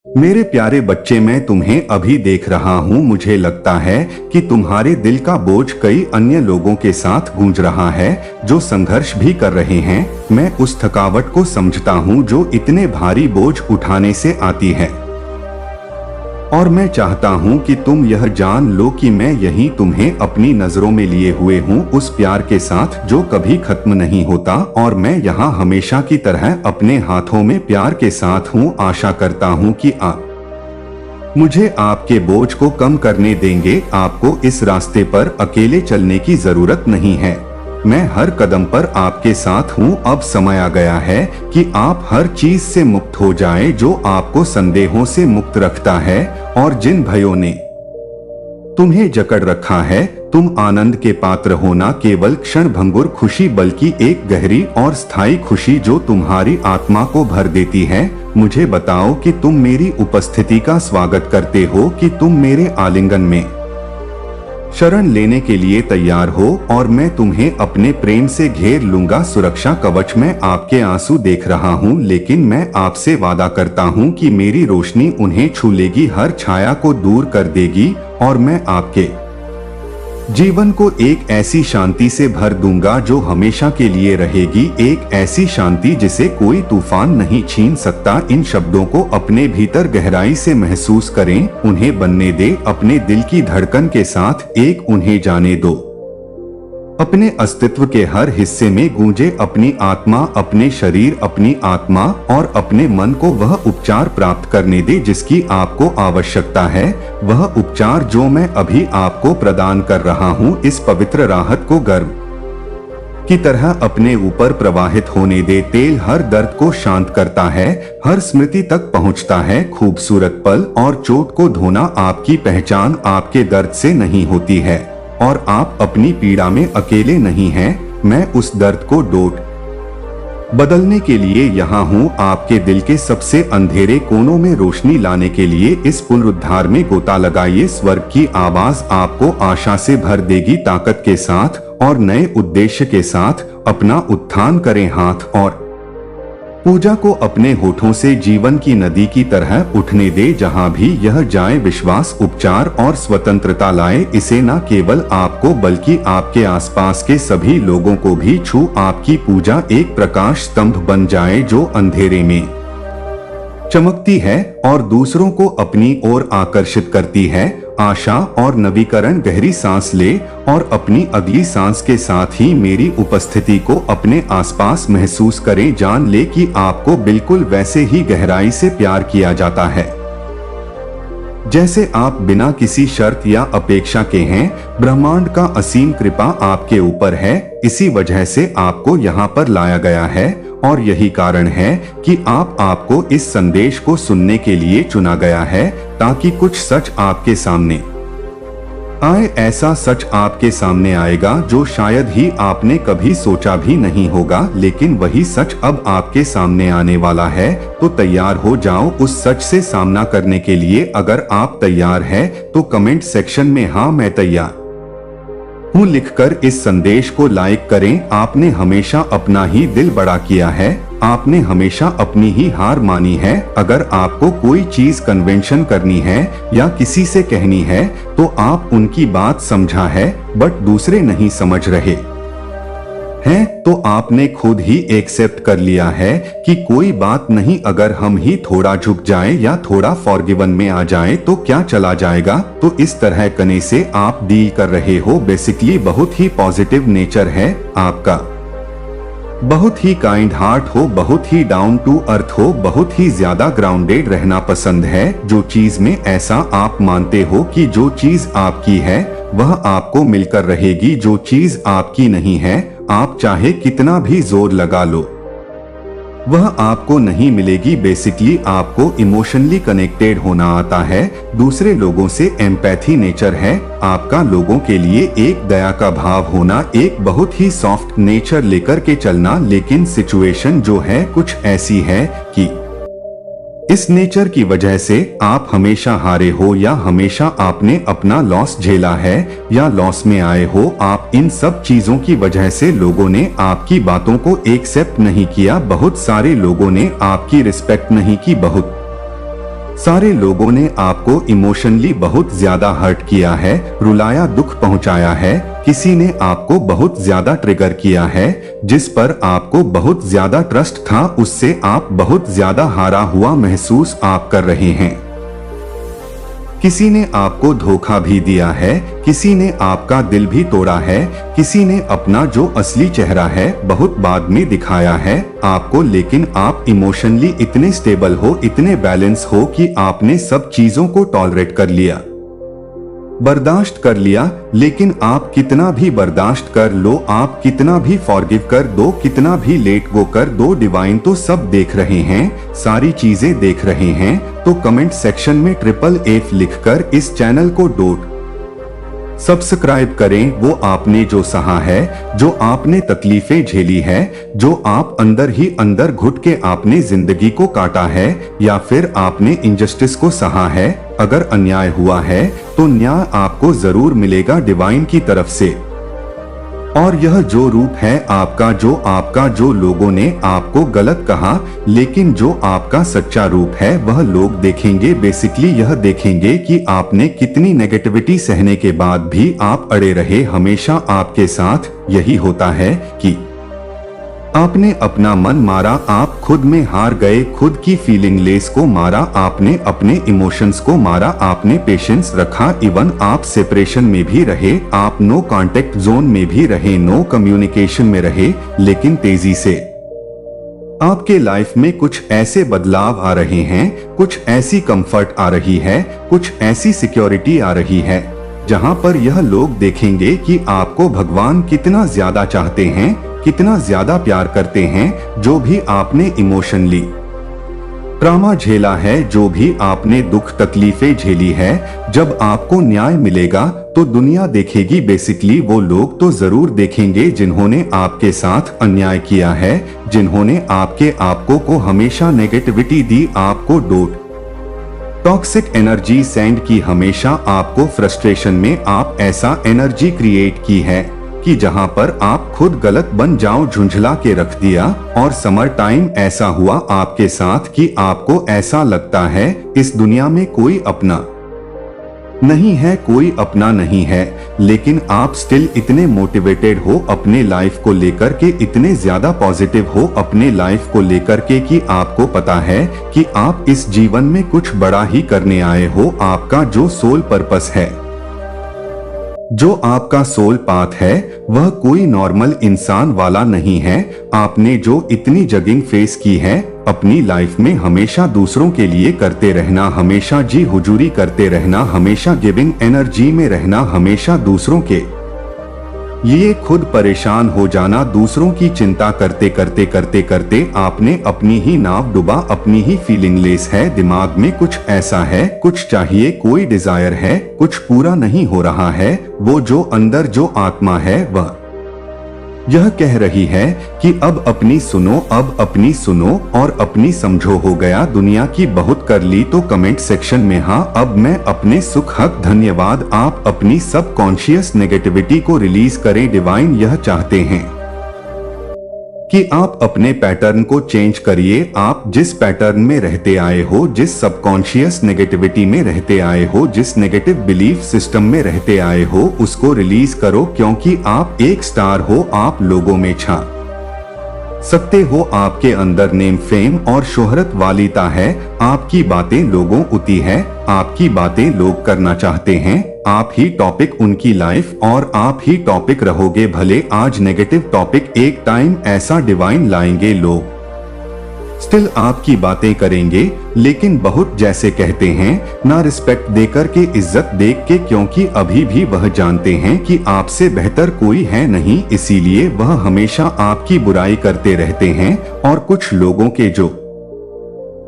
मेरे प्यारे बच्चे, मैं तुम्हें अभी देख रहा हूँ। मुझे लगता है कि तुम्हारे दिल का बोझ कई अन्य लोगों के साथ गूंज रहा है जो संघर्ष भी कर रहे हैं। मैं उस थकावट को समझता हूँ जो इतने भारी बोझ उठाने से आती है, और मैं चाहता हूँ कि तुम यह जान लो कि मैं यहीं तुम्हें अपनी नजरों में लिए हुए हूँ, उस प्यार के साथ जो कभी खत्म नहीं होता। और मैं यहाँ हमेशा की तरह अपने हाथों में प्यार के साथ हूँ। आशा करता हूँ कि आप मुझे आपके बोझ को कम करने देंगे। आपको इस रास्ते पर अकेले चलने की जरूरत नहीं है। मैं हर कदम पर आपके साथ हूँ। अब समय आ गया है कि आप हर चीज से मुक्त हो जाएं जो आपको संदेहों से मुक्त रखता है और जिन भयों ने तुम्हें जकड़ रखा है। तुम आनंद के पात्र होना केवल क्षण भंगुर खुशी, बल्कि एक गहरी और स्थायी खुशी जो तुम्हारी आत्मा को भर देती है। मुझे बताओ कि तुम मेरी उपस्थिति का स्वागत करते हो, कि तुम मेरे आलिंगन में शरण लेने के लिए तैयार हो, और मैं तुम्हें अपने प्रेम से घेर लूंगा। सुरक्षा कवच में आपके आंसू देख रहा हूँ, लेकिन मैं आपसे वादा करता हूँ कि मेरी रोशनी उन्हें छू लेगी, हर छाया को दूर कर देगी, और मैं आपके जीवन को एक ऐसी शांति से भर दूंगा जो हमेशा के लिए रहेगी। एक ऐसी शांति जिसे कोई तूफान नहीं छीन सकता। इन शब्दों को अपने भीतर गहराई से महसूस करें, उन्हें बनने दे अपने दिल की धड़कन के साथ एक। उन्हें जाने दो, अपने अस्तित्व के हर हिस्से में गूंजे अपनी आत्मा, अपने शरीर, अपनी आत्मा और अपने मन को वह उपचार प्राप्त करने दे जिसकी आपको आवश्यकता है। वह उपचार जो मैं अभी आपको प्रदान कर रहा हूँ, इस पवित्र राहत को गर्म की तरह अपने ऊपर प्रवाहित होने दे। तेल हर दर्द को शांत करता है, हर स्मृति तक पहुँचता है। खूबसूरत पल और चोट को धोना, आपकी पहचान आपके दर्द से नहीं होती है, और आप अपनी पीड़ा में अकेले नहीं हैं। मैं उस दर्द को डोट बदलने के लिए यहाँ हूँ, आपके दिल के सबसे अंधेरे कोनों में रोशनी लाने के लिए। इस पुनरुद्धार में गोता लगाइए। स्वर्ग की आवाज आपको आशा से भर देगी, ताकत के साथ और नए उद्देश्य के साथ। अपना उत्थान करें, हाथ और पूजा को अपने होठों से जीवन की नदी की तरह उठने दे। जहां भी यह जाए, विश्वास, उपचार और स्वतंत्रता लाए। इसे न केवल आपको बल्कि आपके आसपास के सभी लोगों को भी छू। आपकी पूजा एक प्रकाश स्तंभ बन जाए जो अंधेरे में चमकती है और दूसरों को अपनी ओर आकर्षित करती है। आशा और नवीकरण। गहरी सांस ले और अपनी अगली सांस के साथ ही मेरी उपस्थिति को अपने आसपास महसूस करें। जान ले कि आपको बिल्कुल वैसे ही गहराई से प्यार किया जाता है जैसे आप बिना किसी शर्त या अपेक्षा के हैं। ब्रह्मांड का असीम कृपा आपके ऊपर है, इसी वजह से आपको यहाँ पर लाया गया है, और यही कारण है कि आपको इस संदेश को सुनने के लिए चुना गया है, ताकि कुछ सच आपके सामने आए। ऐसा सच आपके सामने आएगा जो शायद ही आपने कभी सोचा भी नहीं होगा, लेकिन वही सच अब आपके सामने आने वाला है। तो तैयार हो जाओ उस सच से सामना करने के लिए। अगर आप तैयार हैं तो कमेंट सेक्शन में हाँ मैं तैयार हूँ लिखकर इस संदेश को लाइक करें। आपने हमेशा अपना ही दिल बड़ा किया है, आपने हमेशा अपनी ही हार मानी है। अगर आपको कोई चीज कन्वेंशन करनी है या किसी से कहनी है तो आप उनकी बात समझा है, बट दूसरे नहीं समझ रहे हैं, तो आपने खुद ही एक्सेप्ट कर लिया है कि कोई बात नहीं। अगर हम ही थोड़ा झुक जाएं या थोड़ा फॉरगिवन में आ जाएं तो क्या चला जाएगा। तो इस तरह कने से आप डील कर रहे हो। बेसिकली बहुत ही पॉजिटिव नेचर है आपका, बहुत ही काइंड हार्ट हो, बहुत ही डाउन टू अर्थ हो, बहुत ही ज्यादा ग्राउंडेड रहना पसंद है। जो चीज में ऐसा आप मानते हो कि जो चीज आपकी है वह आपको मिलकर रहेगी। जो चीज आपकी नहीं है, आप चाहे कितना भी जोर लगा लो, वह आपको नहीं मिलेगी। बेसिकली आपको इमोशनली कनेक्टेड होना आता है, दूसरे लोगों से एम्पैथी नेचर है आपका। लोगों के लिए एक दया का भाव होना, एक बहुत ही सॉफ्ट नेचर लेकर के चलना। लेकिन सिचुएशन जो है कुछ ऐसी है कि इस नेचर की वजह से आप हमेशा हारे हो, या हमेशा आपने अपना लॉस झेला है, या लॉस में आए हो। आप इन सब चीजों की वजह से लोगों ने आपकी बातों को एक्सेप्ट नहीं किया, बहुत सारे लोगों ने आपकी रिस्पेक्ट नहीं की, बहुत सारे लोगों ने आपको इमोशनली बहुत ज्यादा हर्ट किया है, रुलाया, दुख पहुंचाया है। किसी ने आपको बहुत ज्यादा ट्रिगर किया है, जिस पर आपको बहुत ज्यादा ट्रस्ट था, उससे आप बहुत ज्यादा हारा हुआ महसूस आप कर रहे हैं। किसी ने आपको धोखा भी दिया है, किसी ने आपका दिल भी तोड़ा है, किसी ने अपना जो असली चेहरा है बहुत बाद में दिखाया है आपको, लेकिन आप इमोशनली इतने स्टेबल हो, इतने बैलेंस हो कि आपने सब चीजों को टॉलरेट कर लिया, बर्दाश्त कर लिया। लेकिन आप कितना भी बर्दाश्त कर लो, आप कितना भी फॉरगिव कर दो, कितना भी लेट गो कर दो, डिवाइन तो सब देख रहे हैं, सारी चीजें देख रहे हैं। तो कमेंट सेक्शन में FFF लिखकर इस चैनल को सब्सक्राइब करें। वो आपने जो सहा है, जो आपने तकलीफें झेली है, जो आप अंदर ही अंदर घुट के आपने जिंदगी को काटा है, या फिर आपने इनजस्टिस को सहा है। अगर अन्याय हुआ है तो न्याय आपको जरूर मिलेगा डिवाइन की तरफ से। और यह जो रूप है आपका जो लोगों ने आपको गलत कहा, लेकिन जो आपका सच्चा रूप है वह लोग देखेंगे। बेसिकली यह देखेंगे कि आपने कितनी नेगेटिविटी सहने के बाद भी आप अड़े रहे। हमेशा आपके साथ यही होता है कि आपने अपना मन मारा, आप खुद में हार गए, खुद की फीलिंग लेस को मारा, आपने अपने इमोशंस को मारा, आपने पेशेंस रखा। इवन आप सेपरेशन में भी रहे, आप नो कांटेक्ट जोन में भी रहे, नो कम्युनिकेशन में रहे, लेकिन तेजी से आपके लाइफ में कुछ ऐसे बदलाव आ रहे हैं, कुछ ऐसी कंफर्ट आ रही है, कुछ ऐसी सिक्योरिटी आ रही है, जहां पर यह लोग देखेंगे कि आपको भगवान कितना ज्यादा चाहते हैं, कितना ज्यादा प्यार करते हैं। जो भी आपने इमोशनली ट्रॉमा झेला है, जो भी आपने दुख तकलीफें झेली है, जब आपको न्याय मिलेगा तो दुनिया देखेगी। बेसिकली वो लोग तो जरूर देखेंगे जिन्होंने आपके साथ अन्याय किया है, जिन्होंने आपके आपको को हमेशा नेगेटिविटी दी, आपको टॉक्सिक एनर्जी सेंड की, हमेशा आपको फ्रस्ट्रेशन में आप ऐसा एनर्जी क्रिएट की है कि जहां पर आप खुद गलत बन जाओ, झुंझला के रख दिया। और समर टाइम ऐसा हुआ आपके साथ कि आपको ऐसा लगता है इस दुनिया में कोई अपना नहीं है, कोई अपना नहीं है, लेकिन आप स्टिल इतने मोटिवेटेड हो अपने लाइफ को लेकर के, इतने ज्यादा पॉजिटिव हो अपने लाइफ को लेकर के कि आपको पता है कि आप इस जीवन में कुछ बड़ा ही करने आए हो। आपका जो सोल पर्पस है, जो आपका सोल पाथ है, वह कोई नॉर्मल इंसान वाला नहीं है। आपने जो इतनी जगिंग फेस की है अपनी लाइफ में, हमेशा दूसरों के लिए करते रहना, हमेशा जी हुजूरी करते रहना, हमेशा गिविंग एनर्जी में रहना, हमेशा दूसरों के ये खुद परेशान हो जाना, दूसरों की चिंता करते करते करते करते आपने अपनी ही नाव डुबा, अपनी ही फीलिंग लेस है। दिमाग में कुछ ऐसा है, कुछ चाहिए, कोई डिजायर है, कुछ पूरा नहीं हो रहा है। वो जो अंदर जो आत्मा है वह यह कह रही है कि अब अपनी सुनो, अब अपनी सुनो और अपनी समझो। हो गया दुनिया की बहुत कर ली तो कमेंट सेक्शन में हाँ अब मैं अपने सुख हक धन्यवाद। आप अपनी सब कॉन्शियस नेगेटिविटी को रिलीज करें। डिवाइन यह चाहते हैं कि आप अपने पैटर्न को चेंज करिए। आप जिस पैटर्न में रहते आए हो, जिस सबकॉन्शियस नेगेटिविटी में रहते आए हो, जिस नेगेटिव बिलीफ सिस्टम में रहते आए हो, उसको रिलीज करो, क्योंकि आप एक स्टार हो, आप लोगों में छा सकते हो। आपके अंदर नेम, फेम और शोहरत वालीता है। आपकी बातें लोगों उती है, आपकी बातें लोग करना चाहते हैं। आप ही टॉपिक उनकी लाइफ और आप ही टॉपिक रहोगे। भले आज नेगेटिव टॉपिक, एक टाइम ऐसा डिवाइन लाएंगे लोग स्टिल आपकी बातें करेंगे, लेकिन बहुत जैसे कहते हैं ना रिस्पेक्ट देकर के, इज्जत देख के, क्योंकि अभी भी वह जानते हैं कि आपसे बेहतर कोई है नहीं, इसीलिए वह हमेशा आपकी बुराई करते रहते हैं। और कुछ लोगों के जो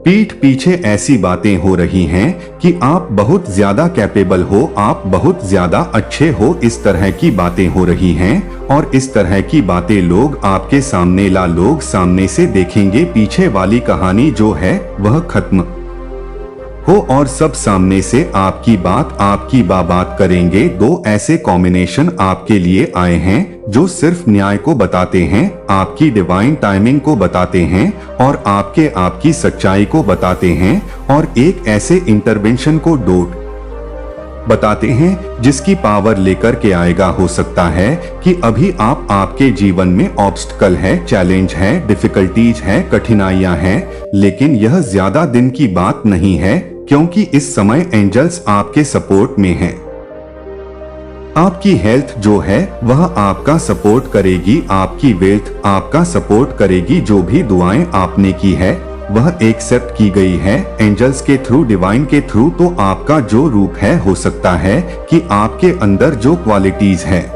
पीठ पीछे ऐसी बातें हो रही हैं कि आप बहुत ज्यादा कैपेबल हो, आप बहुत ज्यादा अच्छे हो, इस तरह की बातें हो रही हैं। और इस तरह की बातें लोग आपके सामने लोग सामने से देखेंगे। पीछे वाली कहानी जो है वह खत्म हो और सब सामने से आपकी बात, आपकी बात करेंगे। दो ऐसे कॉम्बिनेशन आपके लिए आए हैं जो सिर्फ न्याय को बताते हैं, आपकी डिवाइन टाइमिंग को बताते हैं और आपकी सच्चाई को बताते हैं और एक ऐसे इंटरवेंशन को डोट बताते हैं जिसकी पावर लेकर के आएगा। हो सकता है कि अभी आपके जीवन में ऑब्स्टकल है, चैलेंज है, डिफिकल्टीज है, कठिनाइयां हैं, लेकिन यह ज्यादा दिन की बात नहीं है क्योंकि इस समय एंजल्स आपके सपोर्ट में हैं। आपकी हेल्थ जो है वह आपका सपोर्ट करेगी, आपकी वेल्थ आपका सपोर्ट करेगी। जो भी दुआएं आपने की है वह एक्सेप्ट की गई है एंजल्स के थ्रू, डिवाइन के थ्रू। तो आपका जो रूप है, हो सकता है कि आपके अंदर जो क्वालिटीज है,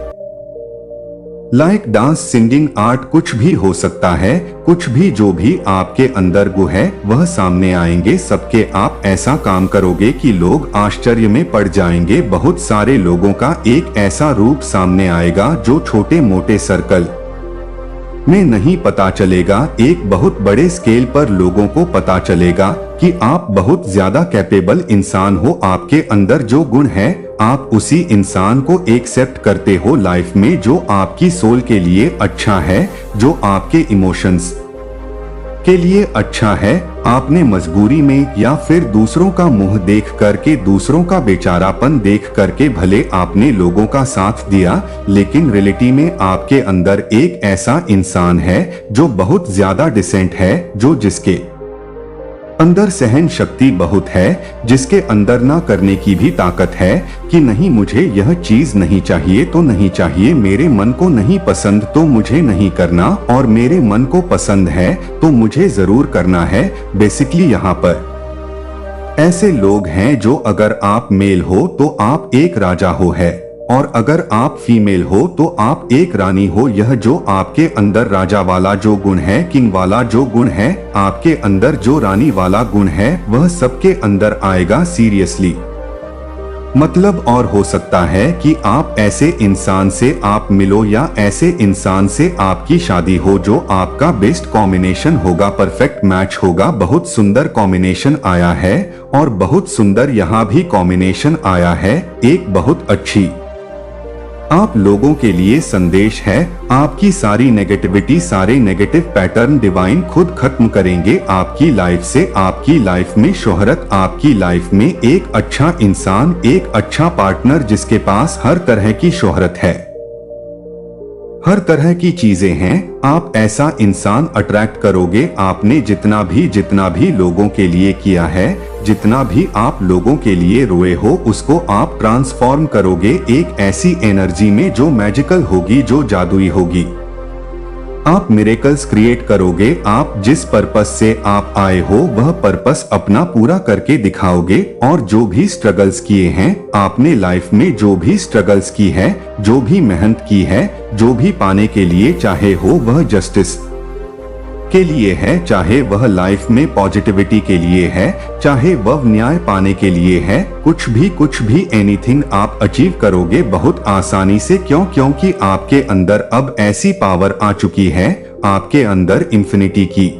लाइक डांस, सिंगिंग, आर्ट, कुछ भी हो सकता है, कुछ भी जो भी आपके अंदर गु है वह सामने आएंगे सबके। आप ऐसा काम करोगे कि लोग आश्चर्य में पड़ जाएंगे। बहुत सारे लोगों का एक ऐसा रूप सामने आएगा जो छोटे मोटे सर्कल में नहीं पता चलेगा, एक बहुत बड़े स्केल पर लोगों को पता चलेगा कि आप बहुत ज्यादा कैपेबल इंसान हो। आपके अंदर जो गुण है आप उसी इंसान को एक्सेप्ट करते हो लाइफ में, जो आपकी सोल के लिए अच्छा है, जो आपके इमोशंस के लिए अच्छा है। आपने मजबूरी में या फिर दूसरों का मुंह देख करके, दूसरों का बेचारापन देख करके भले आपने लोगों का साथ दिया, लेकिन रियलिटी में आपके अंदर एक ऐसा इंसान है जो बहुत ज्यादा डिसेंट है, जो जिसके अंदर सहन शक्ति बहुत है, जिसके अंदर ना करने की भी ताकत है कि नहीं मुझे यह चीज नहीं चाहिए तो नहीं चाहिए, मेरे मन को नहीं पसंद तो मुझे नहीं करना, और मेरे मन को पसंद है तो मुझे जरूर करना है। बेसिकली यहाँ पर ऐसे लोग हैं जो अगर आप मेल हो तो आप एक राजा हो है, और अगर आप फीमेल हो तो आप एक रानी हो। यह जो आपके अंदर राजा वाला जो गुण है, किंग वाला जो गुण है, आपके अंदर जो रानी वाला गुण है, वह सबके अंदर आएगा सीरियसली। मतलब और हो सकता है कि आप ऐसे इंसान से आप मिलो या ऐसे इंसान से आपकी शादी हो जो आपका बेस्ट कॉम्बिनेशन होगा, परफेक्ट मैच होगा। बहुत सुंदर कॉम्बिनेशन आया है और बहुत सुंदर यहाँ भी कॉम्बिनेशन आया है, एक बहुत अच्छी आप लोगों के लिए संदेश है। आपकी सारी नेगेटिविटी, सारे नेगेटिव पैटर्न डिवाइन खुद खत्म करेंगे आपकी लाइफ से। आपकी लाइफ में शोहरत, आपकी लाइफ में एक अच्छा इंसान, एक अच्छा पार्टनर जिसके पास हर तरह की शोहरत है, हर तरह की चीजें हैं। आप ऐसा इंसान अट्रैक्ट करोगे। आपने जितना भी लोगों के लिए किया है, जितना भी आप लोगों के लिए रोए हो, उसको आप ट्रांसफॉर्म करोगे एक ऐसी एनर्जी में जो मैजिकल होगी, जो जादुई होगी। आप मिरेकल्स क्रिएट करोगे। आप जिस पर्पस से आप आए हो वह पर्पस अपना पूरा करके दिखाओगे। और जो भी स्ट्रगल्स किए हैं आपने लाइफ में, जो भी स्ट्रगल्स की है, जो भी मेहनत की है, जो भी पाने के लिए चाहे हो, वह जस्टिस के लिए है, चाहे वह लाइफ में पॉजिटिविटी के लिए है, चाहे वह न्याय पाने के लिए है, कुछ भी एनीथिंग आप अचीव करोगे बहुत आसानी से। क्योंकि आपके अंदर अब ऐसी पावर आ चुकी है, आपके अंदर इंफिनिटी की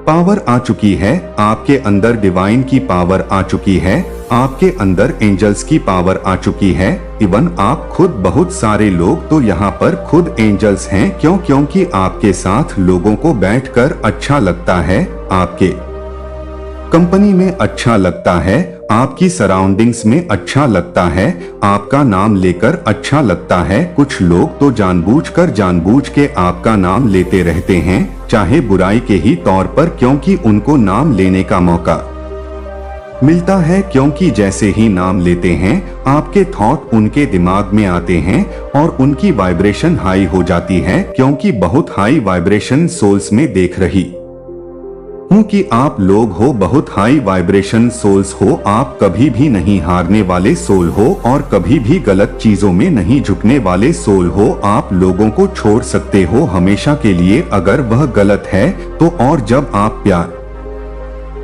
पावर आ चुकी है, आपके अंदर डिवाइन की पावर आ चुकी है, आपके अंदर एंजल्स की पावर आ चुकी है। इवन आप खुद, बहुत सारे लोग तो यहाँ पर खुद एंजल्स हैं। क्योंकि आपके साथ लोगों को बैठकर अच्छा लगता है, आपके कंपनी में अच्छा लगता है, आपकी सराउंडिंग्स में अच्छा लगता है, आपका नाम लेकर अच्छा लगता है। कुछ लोग तो जानबूझ के आपका नाम लेते रहते हैं, चाहे बुराई के ही तौर पर, क्योंकि उनको नाम लेने का मौका मिलता है। क्योंकि जैसे ही नाम लेते हैं आपके थॉट उनके दिमाग में आते हैं और उनकी वाइब्रेशन हाई हो जाती है। क्योंकि बहुत हाई वाइब्रेशन सोल्स में देख रही हूँ कि आप लोग हो, बहुत हाई वाइब्रेशन सोल्स हो। आप कभी भी नहीं हारने वाले सोल हो और कभी भी गलत चीजों में नहीं झुकने वाले सोल हो। आप लोगों को छोड़ सकते हो हमेशा के लिए अगर वह गलत है तो। और जब आप प्यार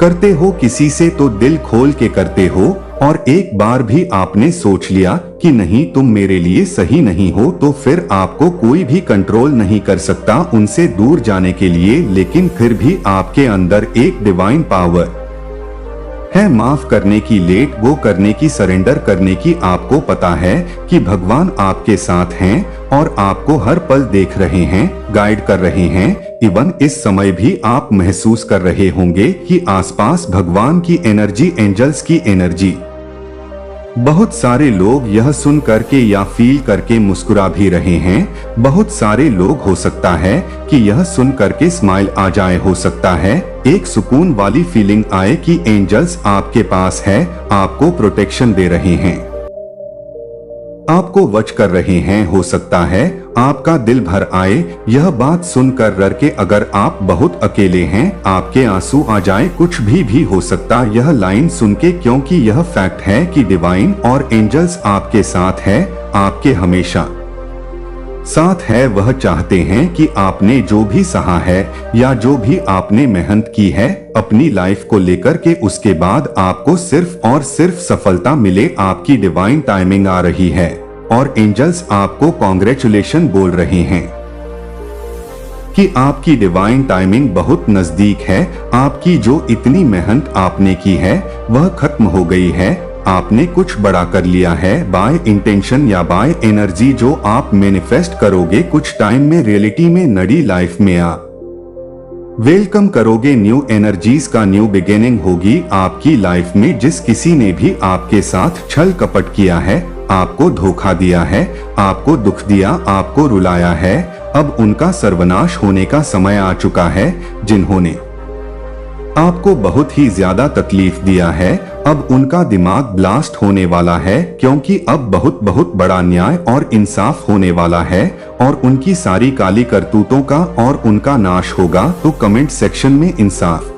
करते हो किसी से तो दिल खोल के करते हो, और एक बार भी आपने सोच लिया कि नहीं तुम मेरे लिए सही नहीं हो, तो फिर आपको कोई भी कंट्रोल नहीं कर सकता उनसे दूर जाने के लिए। लेकिन फिर भी आपके अंदर एक डिवाइन पावर है माफ करने की, लेट गो करने की, सरेंडर करने की। आपको पता है कि भगवान आपके साथ हैं और आपको हर पल देख रहे हैं, गाइड कर रहे हैं। इवन इस समय भी आप महसूस कर रहे होंगे कि आसपास भगवान की एनर्जी, एंजल्स की एनर्जी। बहुत सारे लोग यह सुन करके या फील करके मुस्कुरा भी रहे हैं। बहुत सारे लोग हो सकता है कि यह सुन करके स्माइल आ जाए, हो सकता है एक सुकून वाली फीलिंग आए कि एंजल्स आपके पास है, आपको प्रोटेक्शन दे रहे हैं, आपको वच कर रहे हैं। हो सकता है आपका दिल भर आए यह बात सुनकर डर के, अगर आप बहुत अकेले हैं आपके आंसू आ जाए, कुछ भी हो सकता यह लाइन सुन के, क्योंकि यह फैक्ट है कि डिवाइन और एंजल्स आपके साथ है, आपके हमेशा साथ है। वह चाहते हैं कि आपने जो भी सहा है या जो भी आपने मेहनत की है अपनी लाइफ को लेकर के, उसके बाद आपको सिर्फ और सिर्फ सफलता मिले। आपकी डिवाइन टाइमिंग आ रही है और एंजल्स आपको कॉन्ग्रेचुलेशन बोल रहे हैं कि आपकी डिवाइन टाइमिंग बहुत नजदीक है। आपकी जो इतनी मेहनत आपने की है वह खत्म हो गई है। आपने कुछ बड़ा कर लिया है बाय इंटेंशन या बाय एनर्जी, जो आप मैनिफेस्ट करोगे कुछ टाइम में रियलिटी में, नडी लाइफ में आप वेलकम करोगे। न्यू एनर्जीज का न्यू बिगिनिंग होगी आपकी लाइफ में। जिस किसी ने भी आपके साथ छल कपट किया है, आपको धोखा दिया है, आपको दुख दिया, आपको रुलाया है, अब उनका सर्वनाश होने का समय आ चुका है। जिन्होंने आपको बहुत ही ज्यादा तकलीफ दिया है अब उनका दिमाग ब्लास्ट होने वाला है, क्योंकि अब बहुत बहुत बड़ा न्याय और इंसाफ होने वाला है और उनकी सारी काली करतूतों का और उनका नाश होगा। तो कमेंट सेक्शन में इंसाफ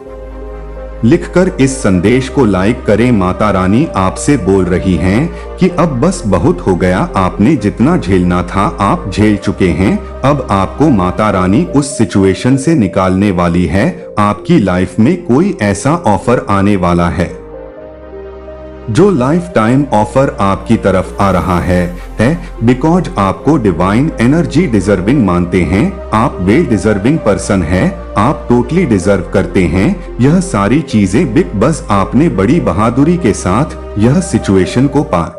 लिखकर इस संदेश को लाइक करें। माता रानी आपसे बोल रही हैं कि अब बस बहुत हो गया, आपने जितना झेलना था आप झेल चुके हैं। अब आपको माता रानी उस सिचुएशन से निकालने वाली है। आपकी लाइफ में कोई ऐसा ऑफर आने वाला है जो लाइफ टाइम ऑफर आपकी तरफ आ रहा है बिकॉज आपको डिवाइन एनर्जी डिजर्विंग मानते हैं। आप वेल डिजर्विंग पर्सन है, आप टोटली डिजर्व करते हैं यह सारी चीजें। बिग बस आपने बड़ी बहादुरी के साथ यह सिचुएशन को पार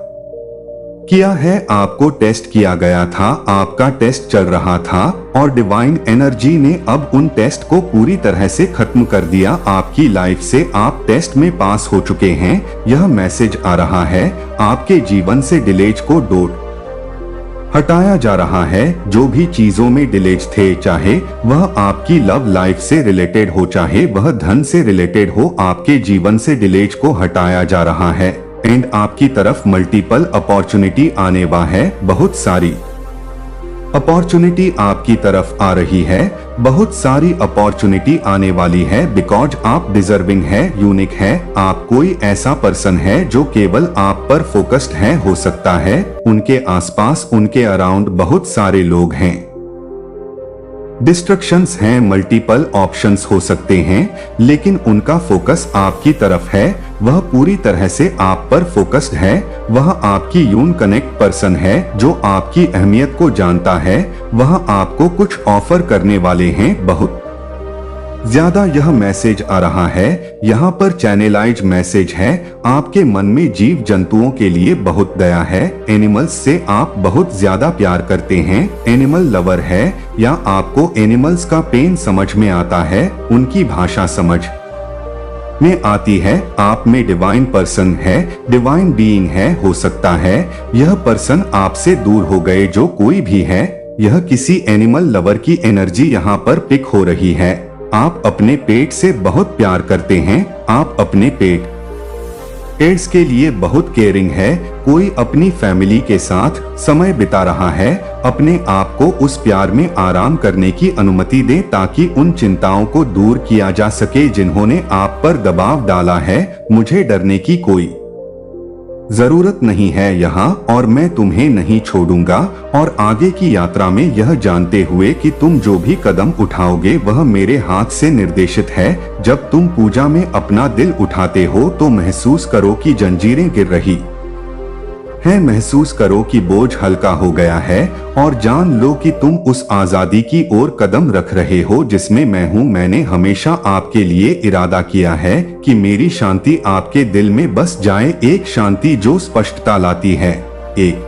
किया है। आपको टेस्ट किया गया था, आपका टेस्ट चल रहा था और डिवाइन एनर्जी ने अब उन टेस्ट को पूरी तरह से खत्म कर दिया। आपकी लाइफ से आप टेस्ट में पास हो चुके हैं। यह मैसेज आ रहा है आपके जीवन से डिलेज को डोट हटाया जा रहा है। जो भी चीजों में डिलेज थे, चाहे वह आपकी लव लाइफ से रिलेटेड हो, चाहे वह धन से रिलेटेड हो, आपके जीवन से डिलेज को हटाया जा रहा है एंड आपकी तरफ मल्टीपल अपॉर्चुनिटी आने वाला है। बहुत सारी अपॉर्चुनिटी आपकी तरफ आ रही है, बहुत सारी अपॉर्चुनिटी आने वाली है बिकॉज आप डिजर्विंग है, यूनिक है। आप कोई ऐसा पर्सन है जो केवल आप पर फोकस्ड है। हो सकता है उनके आसपास, उनके अराउंड बहुत सारे लोग हैं, डिस्ट्रक्शंस हैं, मल्टीपल ऑप्शंस हो सकते हैं, लेकिन उनका फोकस आपकी तरफ है। वह पूरी तरह से आप पर फोकस्ड है। वह आपकी यून कनेक्ट पर्सन है जो आपकी अहमियत को जानता है। वह आपको कुछ ऑफर करने वाले हैं बहुत ज्यादा। यह मैसेज आ रहा है, यहाँ पर चैनलाइज मैसेज है। आपके मन में जीव जंतुओं के लिए बहुत दया है। एनिमल्स से आप बहुत ज्यादा प्यार करते हैं, एनिमल लवर है या आपको एनिमल्स का पेन समझ में आता है, उनकी भाषा समझ में आती है। आप में डिवाइन पर्सन है, डिवाइन बीइंग है। हो सकता है यह पर्सन आपसे दूर हो गए, जो कोई भी है। यह किसी एनिमल लवर की एनर्जी यहाँ पर पिक हो रही है। आप अपने पेट से बहुत प्यार करते हैं, आप अपने पेट्स के लिए बहुत केयरिंग है। कोई अपनी फैमिली के साथ समय बिता रहा है। अपने आप को उस प्यार में आराम करने की अनुमति दें ताकि उन चिंताओं को दूर किया जा सके जिन्होंने आप पर दबाव डाला है। मुझे डरने की कोई जरूरत नहीं है यहाँ, और मैं तुम्हें नहीं छोड़ूंगा। और आगे की यात्रा में यह जानते हुए कि तुम जो भी कदम उठाओगे वह मेरे हाथ से निर्देशित है। जब तुम पूजा में अपना दिल उठाते हो तो महसूस करो कि जंजीरें गिर रही है। महसूस करो कि बोझ हल्का हो गया है और जान लो कि तुम उस आजादी की ओर कदम रख रहे हो जिसमें मैं हूँ। मैंने हमेशा आपके लिए इरादा किया है कि मेरी शांति आपके दिल में बस जाए, एक शांति जो स्पष्टता लाती है, एक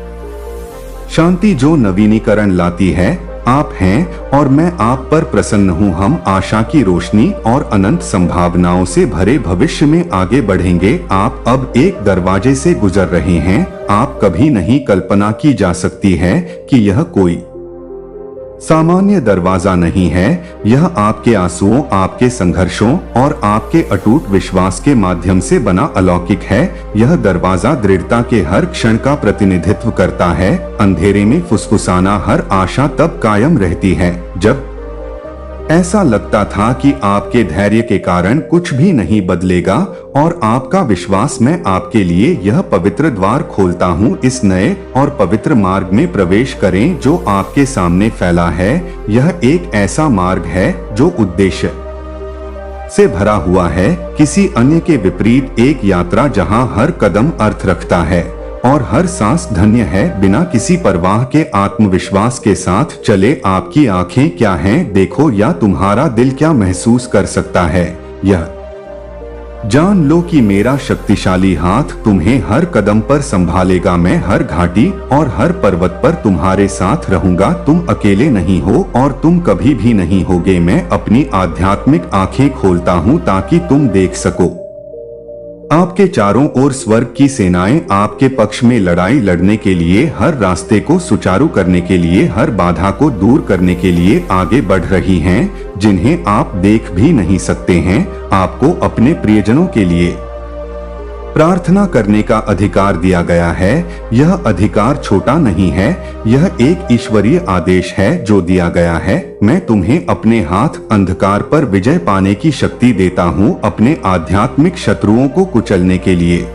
शांति जो नवीनीकरण लाती है। आप हैं और मैं आप पर प्रसन्न हूँ। हम आशा की रोशनी और अनंत संभावनाओं से भरे भविष्य में आगे बढ़ेंगे। आप अब एक दरवाजे से गुजर रहे हैं। आप कभी नहीं कल्पना की जा सकती है कि यह कोई सामान्य दरवाजा नहीं है। यह आपके आंसुओं, आपके संघर्षों और आपके अटूट विश्वास के माध्यम से बना अलौकिक है। यह दरवाजा दृढ़ता के हर क्षण का प्रतिनिधित्व करता है। अंधेरे में फुसफुसाना हर आशा तब कायम रहती है जब ऐसा लगता था कि आपके धैर्य के कारण कुछ भी नहीं बदलेगा और आपका विश्वास। मैं आपके लिए यह पवित्र द्वार खोलता हूँ। इस नए और पवित्र मार्ग में प्रवेश करें जो आपके सामने फैला है। यह एक ऐसा मार्ग है जो उद्देश्य से भरा हुआ है, किसी अन्य के विपरीत एक यात्रा जहाँ हर कदम अर्थ रखता है और हर सांस धन्य है। बिना किसी परवाह के आत्मविश्वास के साथ चले। आपकी आंखें क्या हैं देखो, या तुम्हारा दिल क्या महसूस कर सकता है। यह जान लो कि मेरा शक्तिशाली हाथ तुम्हें हर कदम पर संभालेगा। मैं हर घाटी और हर पर्वत पर तुम्हारे साथ रहूंगा। तुम अकेले नहीं हो और तुम कभी भी नहीं होगे। मैं अपनी आध्यात्मिक आंखें खोलता हूँ ताकि तुम देख सको। आपके चारों ओर स्वर्ग की सेनाएं आपके पक्ष में लड़ाई लड़ने के लिए, हर रास्ते को सुचारू करने के लिए, हर बाधा को दूर करने के लिए आगे बढ़ रही हैं, जिन्हें आप देख भी नहीं सकते हैं। आपको अपने प्रियजनों के लिए प्रार्थना करने का अधिकार दिया गया है। यह अधिकार छोटा नहीं है, यह एक ईश्वरीय आदेश है जो दिया गया है। मैं तुम्हें अपने हाथ अंधकार पर विजय पाने की शक्ति देता हूँ, अपने आध्यात्मिक शत्रुओं को कुचलने के लिए,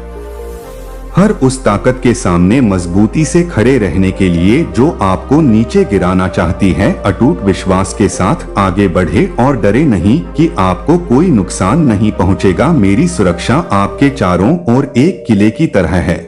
हर उस ताकत के सामने मजबूती से खड़े रहने के लिए जो आपको नीचे गिराना चाहती है। अटूट विश्वास के साथ आगे बढ़े और डरे नहीं कि आपको कोई नुकसान नहीं पहुंचेगा। मेरी सुरक्षा आपके चारों ओर एक किले की तरह है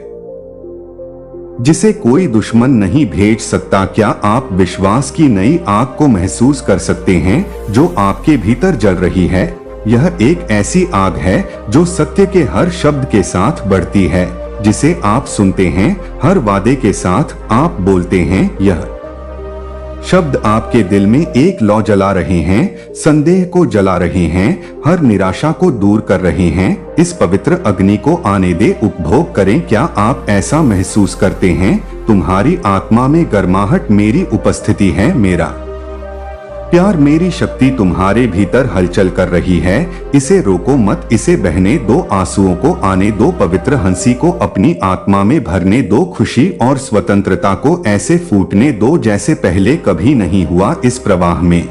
जिसे कोई दुश्मन नहीं भेज सकता। क्या आप विश्वास की नई आग को महसूस कर सकते हैं जो आपके भीतर जल रही है? यह एक ऐसी आग है जो सत्य के हर शब्द के साथ बढ़ती है, जिसे आप सुनते हैं, हर वादे के साथ आप बोलते हैं। यह शब्द आपके दिल में एक लौ जला रहे हैं, संदेह को जला रहे हैं, हर निराशा को दूर कर रहे हैं। इस पवित्र अग्नि को आने दे, उपभोग करें। क्या आप ऐसा महसूस करते हैं? तुम्हारी आत्मा में गर्माहट मेरी उपस्थिति है, मेरा प्यार, मेरी शक्ति तुम्हारे भीतर हलचल कर रही है। इसे रोको मत, इसे बहने दो, आंसुओं को आने दो, पवित्र हंसी को अपनी आत्मा में भरने दो, खुशी और स्वतंत्रता को ऐसे फूटने दो जैसे पहले कभी नहीं हुआ। इस प्रवाह में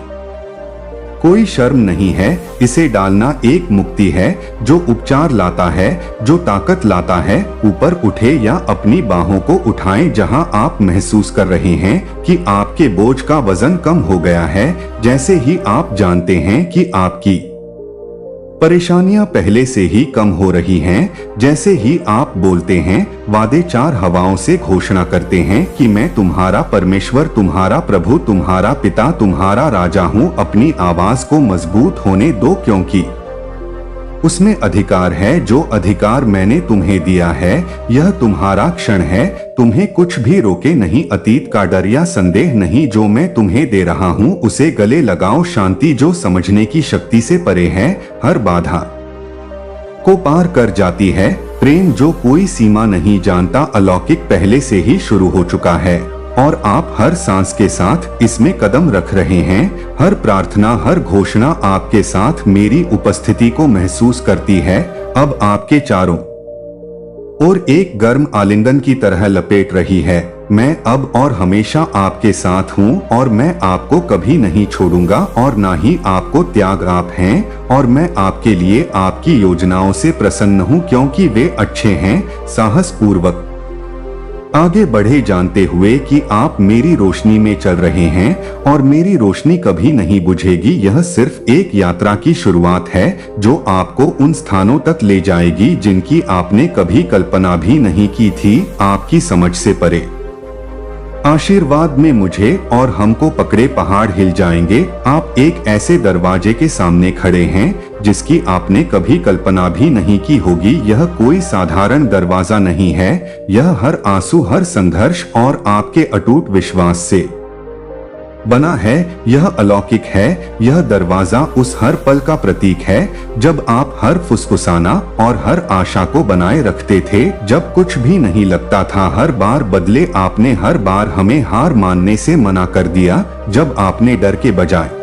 कोई शर्म नहीं है, इसे डालना एक मुक्ति है जो उपचार लाता है, जो ताकत लाता है। ऊपर उठे या अपनी बाहों को उठाएं जहां आप महसूस कर रहे हैं कि आपके बोझ का वजन कम हो गया है। जैसे ही आप जानते हैं कि आपकी परेशानियां पहले से ही कम हो रही हैं, जैसे ही आप बोलते हैं, वादे चार हवाओं से घोषणा करते हैं कि मैं तुम्हारा परमेश्वर, तुम्हारा प्रभु, तुम्हारा पिता, तुम्हारा राजा हूँ। अपनी आवाज को मजबूत होने दो, क्योंकि उसमें अधिकार है। जो अधिकार मैंने तुम्हें दिया है, यह तुम्हारा क्षण है। तुम्हें कुछ भी रोके नहीं, अतीत का डर या संदेह नहीं। जो मैं तुम्हें दे रहा हूँ उसे गले लगाओ। शांति जो समझने की शक्ति से परे है, हर बाधा को पार कर जाती है। प्रेम जो कोई सीमा नहीं जानता, अलौकिक पहले से ही शुरू हो चुका है और आप हर सांस के साथ इसमें कदम रख रहे हैं। हर प्रार्थना, हर घोषणा आपके साथ मेरी उपस्थिति को महसूस करती है। अब आपके चारों ओर एक गर्म आलिंगन की तरह लपेट रही है। मैं अब और हमेशा आपके साथ हूँ और मैं आपको कभी नहीं छोड़ूंगा और ना ही आपको त्याग। आप हैं और मैं आपके लिए आपकी योजनाओं से प्रसन्न हूँ, क्योंकि वे अच्छे हैं। साहस पूर्वक आगे बढ़े जानते हुए कि आप मेरी रोशनी में चल रहे हैं और मेरी रोशनी कभी नहीं बुझेगी। यह सिर्फ एक यात्रा की शुरुआत है जो आपको उन स्थानों तक ले जाएगी जिनकी आपने कभी कल्पना भी नहीं की थी, आपकी समझ से परे। आशीर्वाद में मुझे और हमको पकड़े पहाड़ हिल जाएंगे। आप एक ऐसे दरवाजे के सामने खड़े हैं जिसकी आपने कभी कल्पना भी नहीं की होगी। यह कोई साधारण दरवाजा नहीं है, यह हर आंसू, हर संघर्ष और आपके अटूट विश्वास से बना है। यह अलौकिक है। यह दरवाजा उस हर पल का प्रतीक है जब आप हर फुसफुसाना और हर आशा को बनाए रखते थे, जब कुछ भी नहीं लगता था। हर बार बदले आपने हर बार हमें हार मानने से मना कर दिया, जब आपने डर के बजाय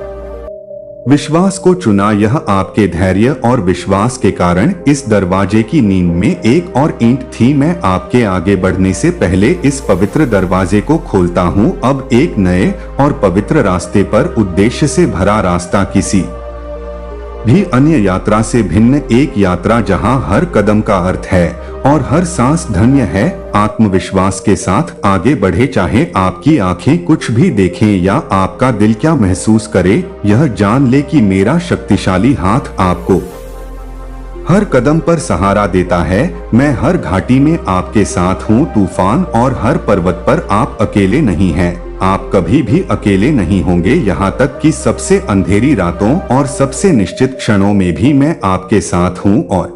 विश्वास को चुना। यह आपके धैर्य और विश्वास के कारण इस दरवाजे की नींव में एक और ईंट थी। मैं आपके आगे बढ़ने से पहले इस पवित्र दरवाजे को खोलता हूँ। अब एक नए और पवित्र रास्ते पर, उद्देश्य से भरा रास्ता, किसी भी अन्य यात्रा से भिन्न, एक यात्रा जहां हर कदम का अर्थ है और हर सांस धन्य है। आत्मविश्वास के साथ आगे बढ़े, चाहे आपकी आंखें कुछ भी देखें या आपका दिल क्या महसूस करे। यह जान ले कि मेरा शक्तिशाली हाथ आपको हर कदम पर सहारा देता है। मैं हर घाटी में आपके साथ हूँ, तूफान और हर पर्वत पर आप अकेले नहीं हैं। आप कभी भी अकेले नहीं होंगे, यहाँ तक कि सबसे अंधेरी रातों और सबसे निश्चित क्षणों में भी मैं आपके साथ हूँ और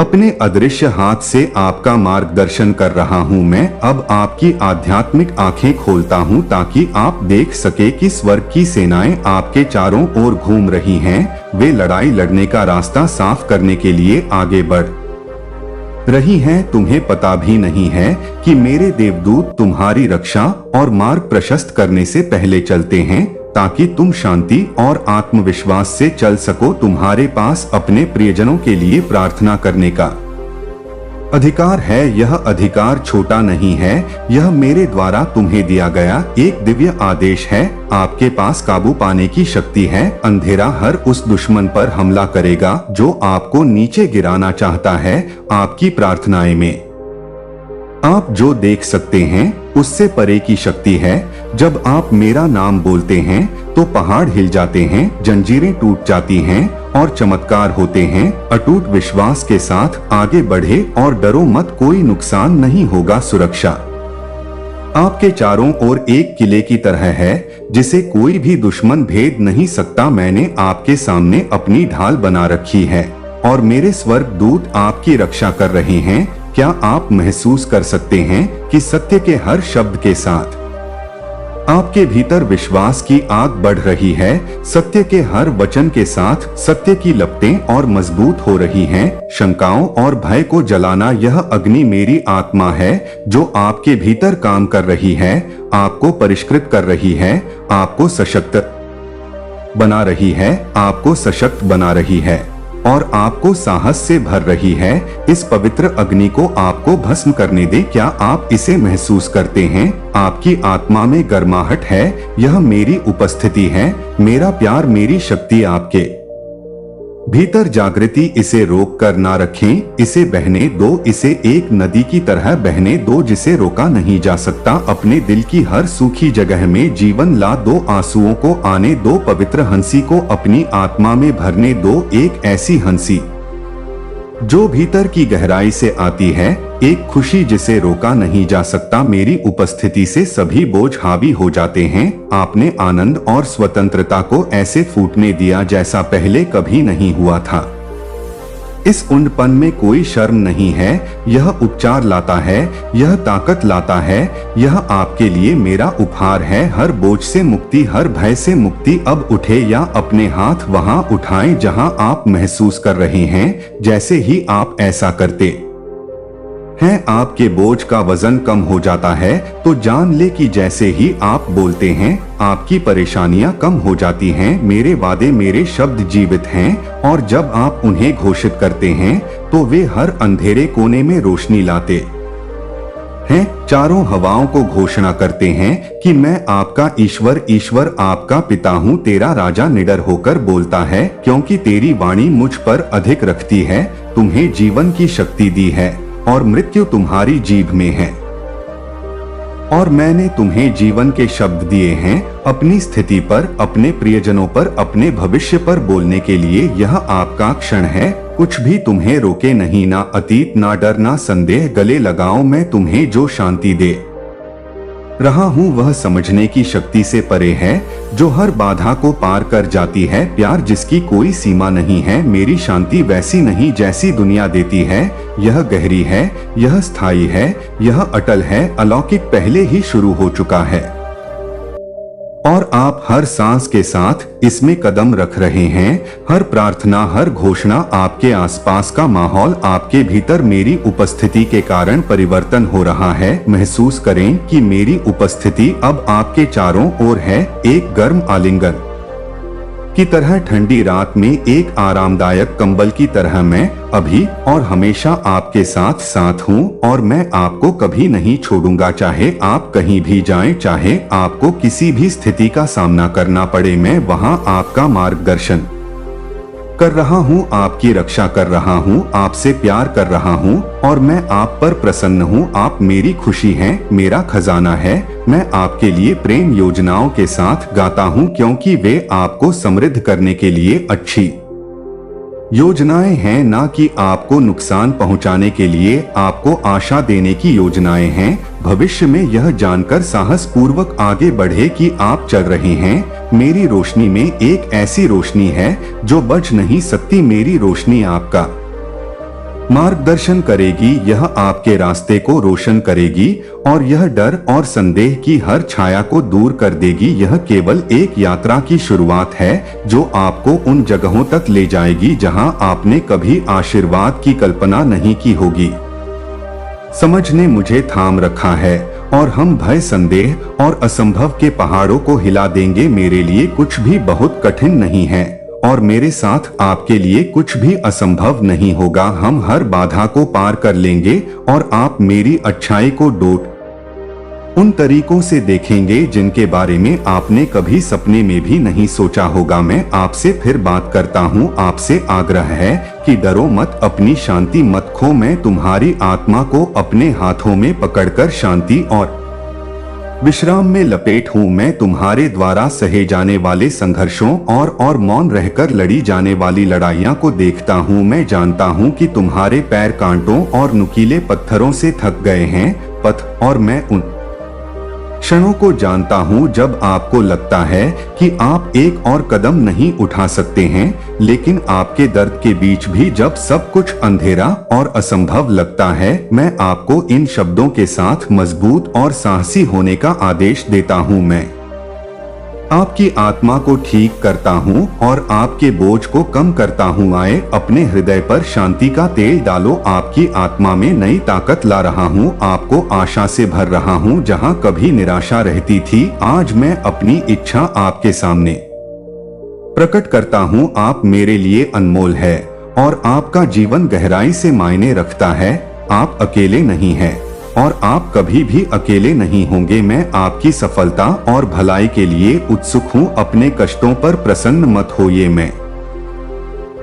अपने अदृश्य हाथ से आपका मार्गदर्शन कर रहा हूँ। मैं अब आपकी आध्यात्मिक आंखें खोलता हूँ ताकि आप देख सके कि स्वर्ग की सेनाएं आपके चारों ओर घूम रही हैं। वे लड़ाई लड़ने का रास्ता साफ करने के लिए आगे बढ़ रही हैं। तुम्हें पता भी नहीं है कि मेरे देवदूत तुम्हारी रक्षा और मार्ग प्रशस्त करने से पहले चलते हैं ताकि तुम शांति और आत्मविश्वास से चल सको। तुम्हारे पास अपने प्रियजनों के लिए प्रार्थना करने का अधिकार है। यह अधिकार छोटा नहीं है, यह मेरे द्वारा तुम्हें दिया गया एक दिव्य आदेश है। आपके पास काबू पाने की शक्ति है। अंधेरा हर उस दुश्मन पर हमला करेगा जो आपको नीचे गिराना चाहता है। आपकी प्रार्थनाएं में आप जो देख सकते हैं उससे परे की शक्ति है। जब आप मेरा नाम बोलते हैं तो पहाड़ हिल जाते हैं, जंजीरें टूट जाती हैं और चमत्कार होते हैं। अटूट विश्वास के साथ आगे बढ़े और डरो मत, कोई नुकसान नहीं होगा। सुरक्षा आपके चारों ओर एक किले की तरह है जिसे कोई भी दुश्मन भेद नहीं सकता। मैंने आपके सामने अपनी ढाल बना रखी है और मेरे स्वर्ग दूत आपकी रक्षा कर रहे हैं। क्या आप महसूस कर सकते हैं कि सत्य के हर शब्द के साथ आपके भीतर विश्वास की आग बढ़ रही है? सत्य के हर वचन के साथ सत्य की लपटें और मजबूत हो रही हैं। शंकाओं और भय को जलाना, यह अग्नि मेरी आत्मा है जो आपके भीतर काम कर रही है, आपको परिष्कृत कर रही है, आपको सशक्त बना रही है, आपको सशक्त बना रही है और आपको साहस से भर रही है। इस पवित्र अग्नि को आपको भस्म करने दे। क्या आप इसे महसूस करते हैं? आपकी आत्मा में गर्माहट है। यह मेरी उपस्थिति है, मेरा प्यार, मेरी शक्ति आपके भीतर जागृति। इसे रोक कर ना रखें, इसे बहने दो, इसे एक नदी की तरह बहने दो जिसे रोका नहीं जा सकता। अपने दिल की हर सूखी जगह में जीवन ला दो, आंसुओं को आने दो, पवित्र हंसी को अपनी आत्मा में भरने दो। एक ऐसी हंसी जो भीतर की गहराई से आती है, एक खुशी जिसे रोका नहीं जा सकता। मेरी उपस्थिति से सभी बोझ हावी हो जाते हैं। आपने आनंद और स्वतंत्रता को ऐसे फूटने दिया जैसा पहले कभी नहीं हुआ था। इस उंडपन में कोई शर्म नहीं है। यह उपचार लाता है, यह ताकत लाता है, यह आपके लिए मेरा उपहार है। हर बोझ से मुक्ति, हर भय से मुक्ति। अब उठे या अपने हाथ वहां उठाएं जहां आप महसूस कर रहे हैं जैसे ही आप ऐसा करते हैं आपके बोझ का वजन कम हो जाता है। तो जान ले कि जैसे ही आप बोलते हैं आपकी परेशानियां कम हो जाती हैं। मेरे वादे, मेरे शब्द जीवित हैं और जब आप उन्हें घोषित करते हैं तो वे हर अंधेरे कोने में रोशनी लाते हैं। चारों हवाओं को घोषणा करते हैं कि मैं आपका ईश्वर, ईश्वर आपका पिता हूँ। तेरा राजा निडर होकर बोलता है क्योंकि तेरी वाणी मुझ पर अधिक रखती है। तुम्हें जीवन की शक्ति दी है और मृत्यु तुम्हारी जीभ में है। और मैंने तुम्हें जीवन के शब्द दिए हैं, अपनी स्थिति पर, अपने प्रियजनों पर, अपने भविष्य पर बोलने के लिए। यह आपका क्षण है, कुछ भी तुम्हें रोके नहीं, ना अतीत, ना डर, ना संदेह। गले लगाओ, मैं तुम्हें जो शांति दे रहा हूँ वह समझने की शक्ति से परे है, जो हर बाधा को पार कर जाती है। प्यार जिसकी कोई सीमा नहीं है। मेरी शांति वैसी नहीं जैसी दुनिया देती है। यह गहरी है, यह स्थायी है, यह अटल है, अलौकिक पहले ही शुरू हो चुका है और आप हर सांस के साथ इसमें कदम रख रहे हैं। हर प्रार्थना, हर घोषणा, आपके आसपास का माहौल, आपके भीतर मेरी उपस्थिति के कारण परिवर्तन हो रहा है। महसूस करें कि मेरी उपस्थिति अब आपके चारों ओर है, एक गर्म आलिंगन की तरह, ठंडी रात में एक आरामदायक कंबल की तरह। मैं अभी और हमेशा आपके साथ साथ हूँ और मैं आपको कभी नहीं छोड़ूंगा, चाहे आप कहीं भी जाएं, चाहे आपको किसी भी स्थिति का सामना करना पड़े। मैं वहाँ आपका मार्गदर्शन कर रहा हूँ, आपकी रक्षा कर रहा हूँ, आपसे प्यार कर रहा हूँ और मैं आप पर प्रसन्न हूँ। आप मेरी खुशी हैं, मेरा खजाना है। मैं आपके लिए प्रेम योजनाओं के साथ गाता हूँ, क्योंकि वे आपको समृद्ध करने के लिए अच्छी योजनाएं हैं, ना कि आपको नुकसान पहुंचाने के लिए। आपको आशा देने की योजनाएं हैं। भविष्य में यह जानकर साहस पूर्वक आगे बढ़े कि आप चल रहे हैं। मेरी रोशनी में एक ऐसी रोशनी है जो बच नहीं सकती। मेरी रोशनी आपका मार्गदर्शन करेगी, यह आपके रास्ते को रोशन करेगी और यह डर और संदेह की हर छाया को दूर कर देगी। यह केवल एक यात्रा की शुरुआत है जो आपको उन जगहों तक ले जाएगी जहां आपने कभी आशीर्वाद की कल्पना नहीं की होगी। समझ ने मुझे थाम रखा है और हम भय, संदेह और असंभव के पहाड़ों को हिला देंगे। मेरे लिए कुछ भी बहुत कठिन नहीं है और मेरे साथ आपके लिए कुछ भी असंभव नहीं होगा। हम हर बाधा को पार कर लेंगे और आप मेरी अच्छाई को डोट उन तरीकों से देखेंगे जिनके बारे में आपने कभी सपने में भी नहीं सोचा होगा। मैं आपसे फिर बात करता हूँ, आपसे आग्रह है कि डरो मत, अपनी शांति मत खो। मैं तुम्हारी आत्मा को अपने हाथों में पकड़कर शांति और विश्राम में लपेट हूँ। मैं तुम्हारे द्वारा सहे जाने वाले संघर्षों और मौन रहकर लड़ी जाने वाली लड़ाइयाँ को देखता हूँ। मैं जानता हूँ कि तुम्हारे पैर कांटों और नुकीले पत्थरों से थक गए हैं पथ, और मैं उन क्षणों को जानता हूँ जब आपको लगता है कि आप एक और कदम नहीं उठा सकते हैं। लेकिन आपके दर्द के बीच भी जब सब कुछ अंधेरा और असंभव लगता है, मैं आपको इन शब्दों के साथ मजबूत और साहसी होने का आदेश देता हूँ। मैं आपकी आत्मा को ठीक करता हूँ और आपके बोझ को कम करता हूँ। आए, अपने हृदय पर शांति का तेल डालो। आपकी आत्मा में नई ताकत ला रहा हूँ, आपको आशा से भर रहा हूँ जहाँ कभी निराशा रहती थी। आज मैं अपनी इच्छा आपके सामने प्रकट करता हूँ। आप मेरे लिए अनमोल है और आपका जीवन गहराई से मायने रखता है। आप अकेले नहीं हैं और आप कभी भी अकेले नहीं होंगे। मैं आपकी सफलता और भलाई के लिए उत्सुक हूँ। अपने कष्टों पर प्रसन्न मत होइए। मैं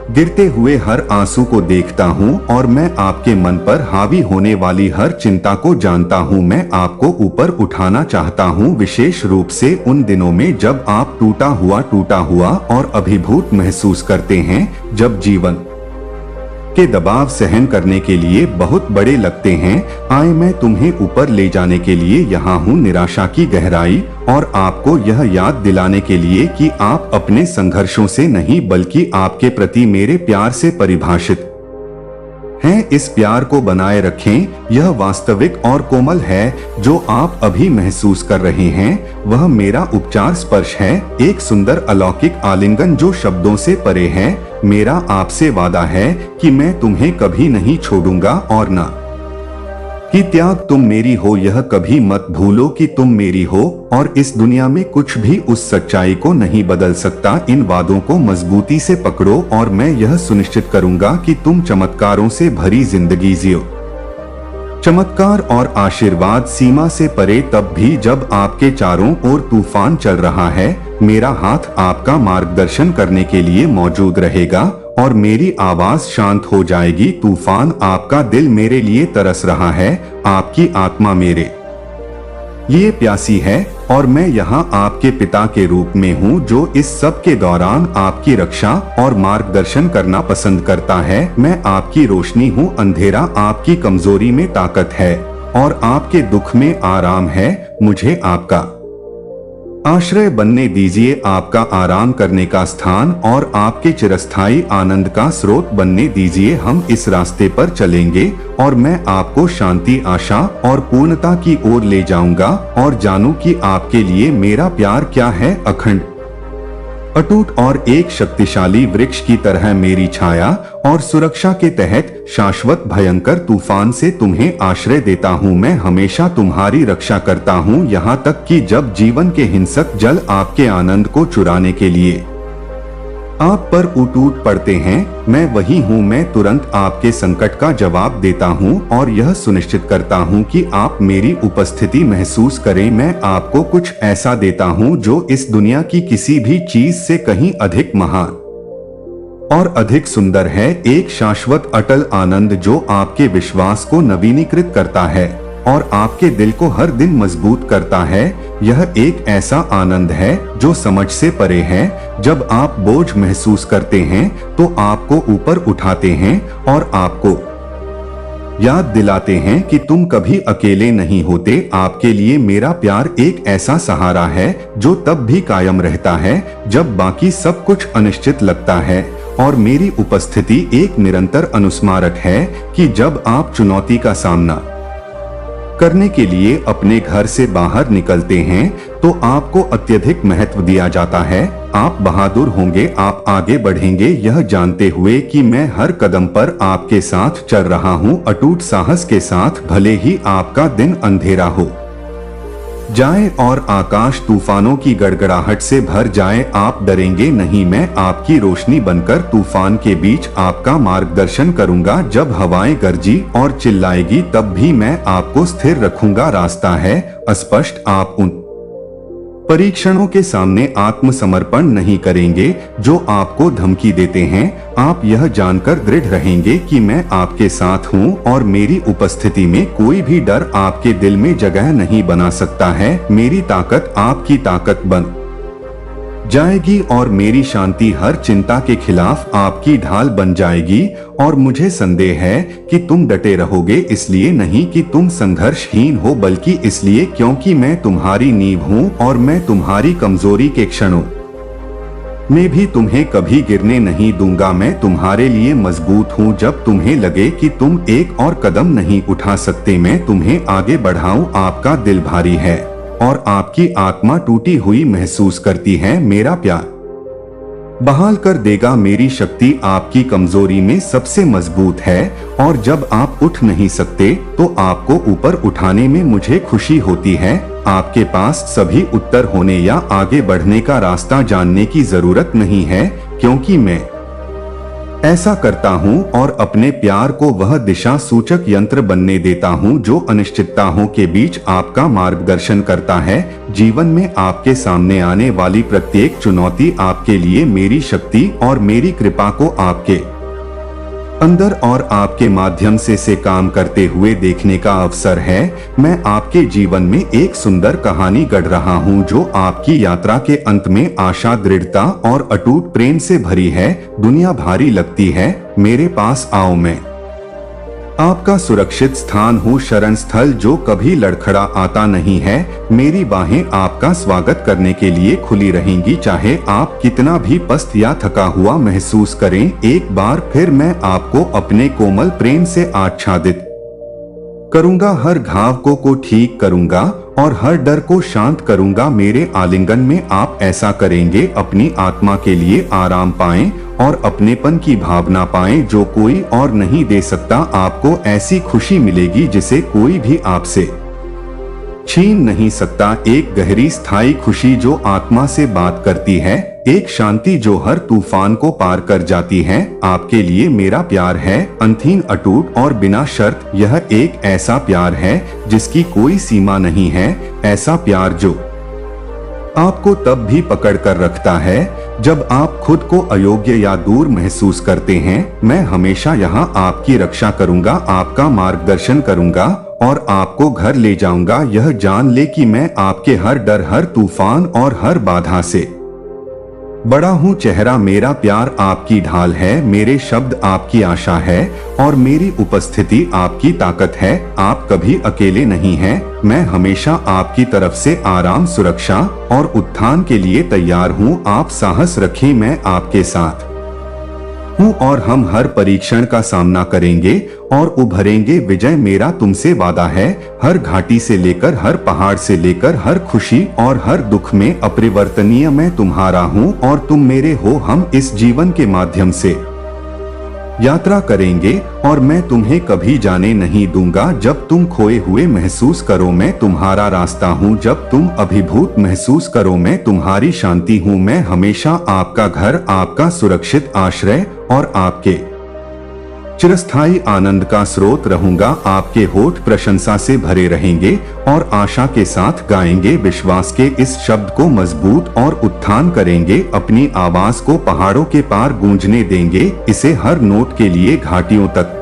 गिरते हुए हर आंसू को देखता हूँ और मैं आपके मन पर हावी होने वाली हर चिंता को जानता हूँ। मैं आपको ऊपर उठाना चाहता हूँ, विशेष रूप से उन दिनों में जब आप टूटा हुआ और अभिभूत महसूस करते हैं, जब जीवन के दबाव सहन करने के लिए बहुत बड़े लगते हैं। आए, मैं तुम्हें ऊपर ले जाने के लिए यहाँ हूँ, निराशा की गहराई, और आपको यह याद दिलाने के लिए कि आप अपने संघर्षों से नहीं बल्कि आपके प्रति मेरे प्यार से परिभाषित हैं। इस प्यार को बनाए रखें, यह वास्तविक और कोमल है। जो आप अभी महसूस कर रहे हैं वह मेरा उपचार स्पर्श है, एक सुंदर अलौकिक आलिंगन जो शब्दों से परे है। मेरा आपसे वादा है कि मैं तुम्हें कभी नहीं छोड़ूंगा और न कि त्याग तुम मेरी हो। यह कभी मत भूलो कि तुम मेरी हो और इस दुनिया में कुछ भी उस सच्चाई को नहीं बदल सकता। इन वादों को मजबूती से पकड़ो और मैं यह सुनिश्चित करूंगा कि तुम चमत्कारों से भरी जिंदगी जियो। चमत्कार और आशीर्वाद सीमा से परे तब भी जब आपके चारों ओर तूफान चल रहा है। मेरा हाथ आपका मार्गदर्शन करने के लिए मौजूद रहेगा और मेरी आवाज शांत हो जाएगी। तूफान, आपका दिल मेरे लिए तरस रहा है, आपकी आत्मा मेरे लिए प्यासी है और मैं यहाँ आपके पिता के रूप में हूँ जो इस सब के दौरान आपकी रक्षा और मार्गदर्शन करना पसंद करता है। मैं आपकी रोशनी हूँ, अंधेरा आपकी कमजोरी में ताकत है और आपके दुख में आराम है। मुझे आपका आश्रय बनने दीजिए, आपका आराम करने का स्थान और आपके चिरस्थायी आनंद का स्रोत बनने दीजिए। हम इस रास्ते पर चलेंगे और मैं आपको शांति, आशा और पूर्णता की ओर ले जाऊंगा और जानूं कि आपके लिए मेरा प्यार क्या है, अखंड, अटूट और एक शक्तिशाली वृक्ष की तरह मेरी छाया और सुरक्षा के तहत शाश्वत भयंकर तूफान से तुम्हें आश्रय देता हूँ। मैं हमेशा तुम्हारी रक्षा करता हूँ, यहाँ तक कि जब जीवन के हिंसक जल आपके आनंद को चुराने के लिए आप पर टूट पड़ते हैं, मैं वही हूँ। मैं तुरंत आपके संकट का जवाब देता हूँ और यह सुनिश्चित करता हूँ कि आप मेरी उपस्थिति महसूस करें। मैं आपको कुछ ऐसा देता हूँ जो इस दुनिया की किसी भी चीज से कहीं अधिक महान और अधिक सुंदर है, एक शाश्वत अटल आनंद जो आपके विश्वास को नवीनीकृत करता है और आपके दिल को हर दिन मजबूत करता है। यह एक ऐसा आनंद है जो समझ से परे है। जब आप बोझ महसूस करते हैं तो आपको ऊपर उठाते हैं और आपको याद दिलाते हैं कि तुम कभी अकेले नहीं होते। आपके लिए मेरा प्यार एक ऐसा सहारा है जो तब भी कायम रहता है जब बाकी सब कुछ अनिश्चित लगता है और मेरी उपस्थिति एक निरंतर अनुस्मारक है कि जब आप चुनौती का सामना करने के लिए अपने घर से बाहर निकलते हैं तो आपको अत्यधिक महत्व दिया जाता है। आप बहादुर होंगे, आप आगे बढ़ेंगे यह जानते हुए कि मैं हर कदम पर आपके साथ चल रहा हूँ, अटूट साहस के साथ। भले ही आपका दिन अंधेरा हो जाए और आकाश तूफानों की गड़गड़ाहट से भर जाए, आप डरेंगे नहीं। मैं आपकी रोशनी बनकर तूफान के बीच आपका मार्गदर्शन करूंगा। जब हवाएं गरजी और चिल्लाएगी तब भी मैं आपको स्थिर रखूंगा। रास्ता है अस्पष्ट, आप उन परीक्षणों के सामने आत्मसमर्पण नहीं करेंगे जो आपको धमकी देते हैं। आप यह जानकर दृढ़ रहेंगे कि मैं आपके साथ हूँ और मेरी उपस्थिति में कोई भी डर आपके दिल में जगह नहीं बना सकता है। मेरी ताकत आपकी ताकत बन जाएगी और मेरी शांति हर चिंता के खिलाफ आपकी ढाल बन जाएगी। और मुझे संदेह है कि तुम डटे रहोगे, इसलिए नहीं कि तुम संघर्षहीन हो बल्कि इसलिए क्योंकि मैं तुम्हारी नींव हूँ और मैं तुम्हारी कमजोरी के क्षणों में भी तुम्हें कभी गिरने नहीं दूंगा। मैं तुम्हारे लिए मजबूत हूँ। जब तुम्हें लगे कि तुम एक और कदम नहीं उठा सकते, मैं तुम्हें आगे बढ़ाऊं। आपका दिल भारी है और आपकी आत्मा टूटी हुई महसूस करती है, मेरा प्यार बहाल कर देगा। मेरी शक्ति आपकी कमजोरी में सबसे मजबूत है और जब आप उठ नहीं सकते तो आपको ऊपर उठाने में मुझे खुशी होती है। आपके पास सभी उत्तर होने या आगे बढ़ने का रास्ता जानने की जरूरत नहीं है, क्योंकि मैं ऐसा करता हूँ और अपने प्यार को वह दिशा सूचक यंत्र बनने देता हूँ जो अनिश्चितताओं के बीच आपका मार्गदर्शन करता है। जीवन में आपके सामने आने वाली प्रत्येक चुनौती आपके लिए मेरी शक्ति और मेरी कृपा को आपके अंदर और आपके माध्यम से काम करते हुए देखने का अवसर है। मैं आपके जीवन में एक सुंदर कहानी गढ़ रहा हूँ जो आपकी यात्रा के अंत में आशा, दृढ़ता और अटूट प्रेम से भरी है। दुनिया भारी लगती है, मेरे पास आओ, मैं आपका सुरक्षित स्थान हूँ, शरण स्थल जो कभी लड़खड़ा आता नहीं है। मेरी बाहें आपका स्वागत करने के लिए खुली रहेंगी, चाहे आप कितना भी पस्त या थका हुआ महसूस करें। एक बार फिर मैं आपको अपने कोमल प्रेम से आच्छादित करूंगा, हर घाव को ठीक करूंगा और हर डर को शांत करूंगा। मेरे आलिंगन में आप ऐसा करेंगे, अपनी आत्मा के लिए आराम पाएं और अपनेपन की भावना पाएं जो कोई और नहीं दे सकता। आपको ऐसी खुशी मिलेगी जिसे कोई भी आपसे छीन नहीं सकता। एक गहरी स्थायी खुशी जो आत्मा से बात करती है, एक शांति जो हर तूफान को पार कर जाती है। आपके लिए मेरा प्यार है अनथीन, अटूट और बिना शर्त। यह एक ऐसा प्यार है जिसकी कोई सीमा नहीं है, ऐसा प्यार जो आपको तब भी पकड़ कर रखता है जब आप खुद को अयोग्य या दूर महसूस करते हैं। मैं हमेशा यहाँ आपकी रक्षा करूंगा, आपका मार्गदर्शन करूंगा और आपको घर ले जाऊंगा। यह जान ले कि मैं आपके हर डर, हर तूफान और हर बाधा से बड़ा हूँ। चेहरा मेरा प्यार आपकी ढाल है, मेरे शब्द आपकी आशा है और मेरी उपस्थिति आपकी ताकत है। आप कभी अकेले नहीं हैं, मैं हमेशा आपकी तरफ से आराम, सुरक्षा और उत्थान के लिए तैयार हूँ। आप साहस रखें, मैं आपके साथ हूँ और हम हर परीक्षण का सामना करेंगे और उभरेंगे। विजय मेरा तुमसे वादा है, हर घाटी से लेकर, हर पहाड़ से लेकर, हर खुशी और हर दुख में अपरिवर्तनीय मैं तुम्हारा हूँ और तुम मेरे हो। हम इस जीवन के माध्यम से यात्रा करेंगे और मैं तुम्हें कभी जाने नहीं दूंगा। जब तुम खोए हुए महसूस करो, मैं तुम्हारा रास्ता हूँ। जब तुम अभिभूत महसूस करो, मैं तुम्हारी शांति हूँ। मैं हमेशा आपका घर, आपका सुरक्षित आश्रय और आपके चिरस्थायी आनंद का स्रोत रहूंगा। आपके होठ प्रशंसा से भरे रहेंगे और आशा के साथ गाएंगे। विश्वास के इस शब्द को मजबूत और उत्थान करेंगे। अपनी आवाज को पहाड़ों के पार गूंजने देंगे, इसे हर नोट के लिए घाटियों तक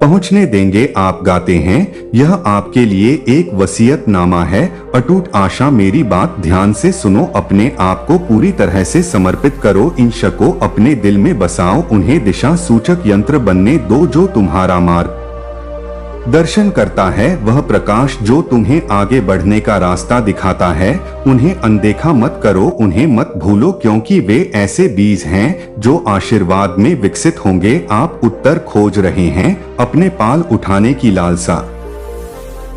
पहुंचने देंगे। आप गाते हैं, यह आपके लिए एक वसीयतनामा है। अटूट आशा, मेरी बात ध्यान से सुनो। अपने आप को पूरी तरह से समर्पित करो। इन को अपने दिल में बसाओ, उन्हें दिशा सूचक यंत्र बनने दो जो तुम्हारा मार्ग दर्शन करता है। वह प्रकाश जो तुम्हें आगे बढ़ने का रास्ता दिखाता है। उन्हें अनदेखा मत करो, उन्हें मत भूलो, क्योंकि वे ऐसे बीज हैं जो आशीर्वाद में विकसित होंगे। आप उत्तर खोज रहे हैं, अपने पाल उठाने की लालसा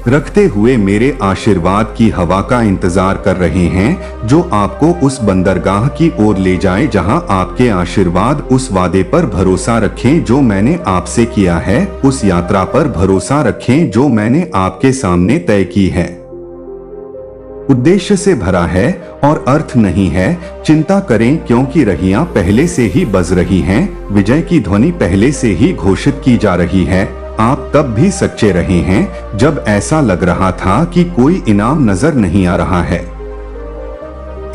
रखते हुए मेरे आशीर्वाद की हवा का इंतजार कर रहे हैं, जो आपको उस बंदरगाह की ओर ले जाए जहां आपके आशीर्वाद। उस वादे पर भरोसा रखें जो मैंने आपसे किया है, उस यात्रा पर भरोसा रखें जो मैंने आपके सामने तय की है। उद्देश्य से भरा है और अर्थ नहीं है। चिंता करें क्योंकि रहियां पहले से ही बज रही हैं, विजय की ध्वनि पहले से ही घोषित की जा रही है। आप तब भी सच्चे रहे हैं जब ऐसा लग रहा था कि कोई इनाम नजर नहीं आ रहा है।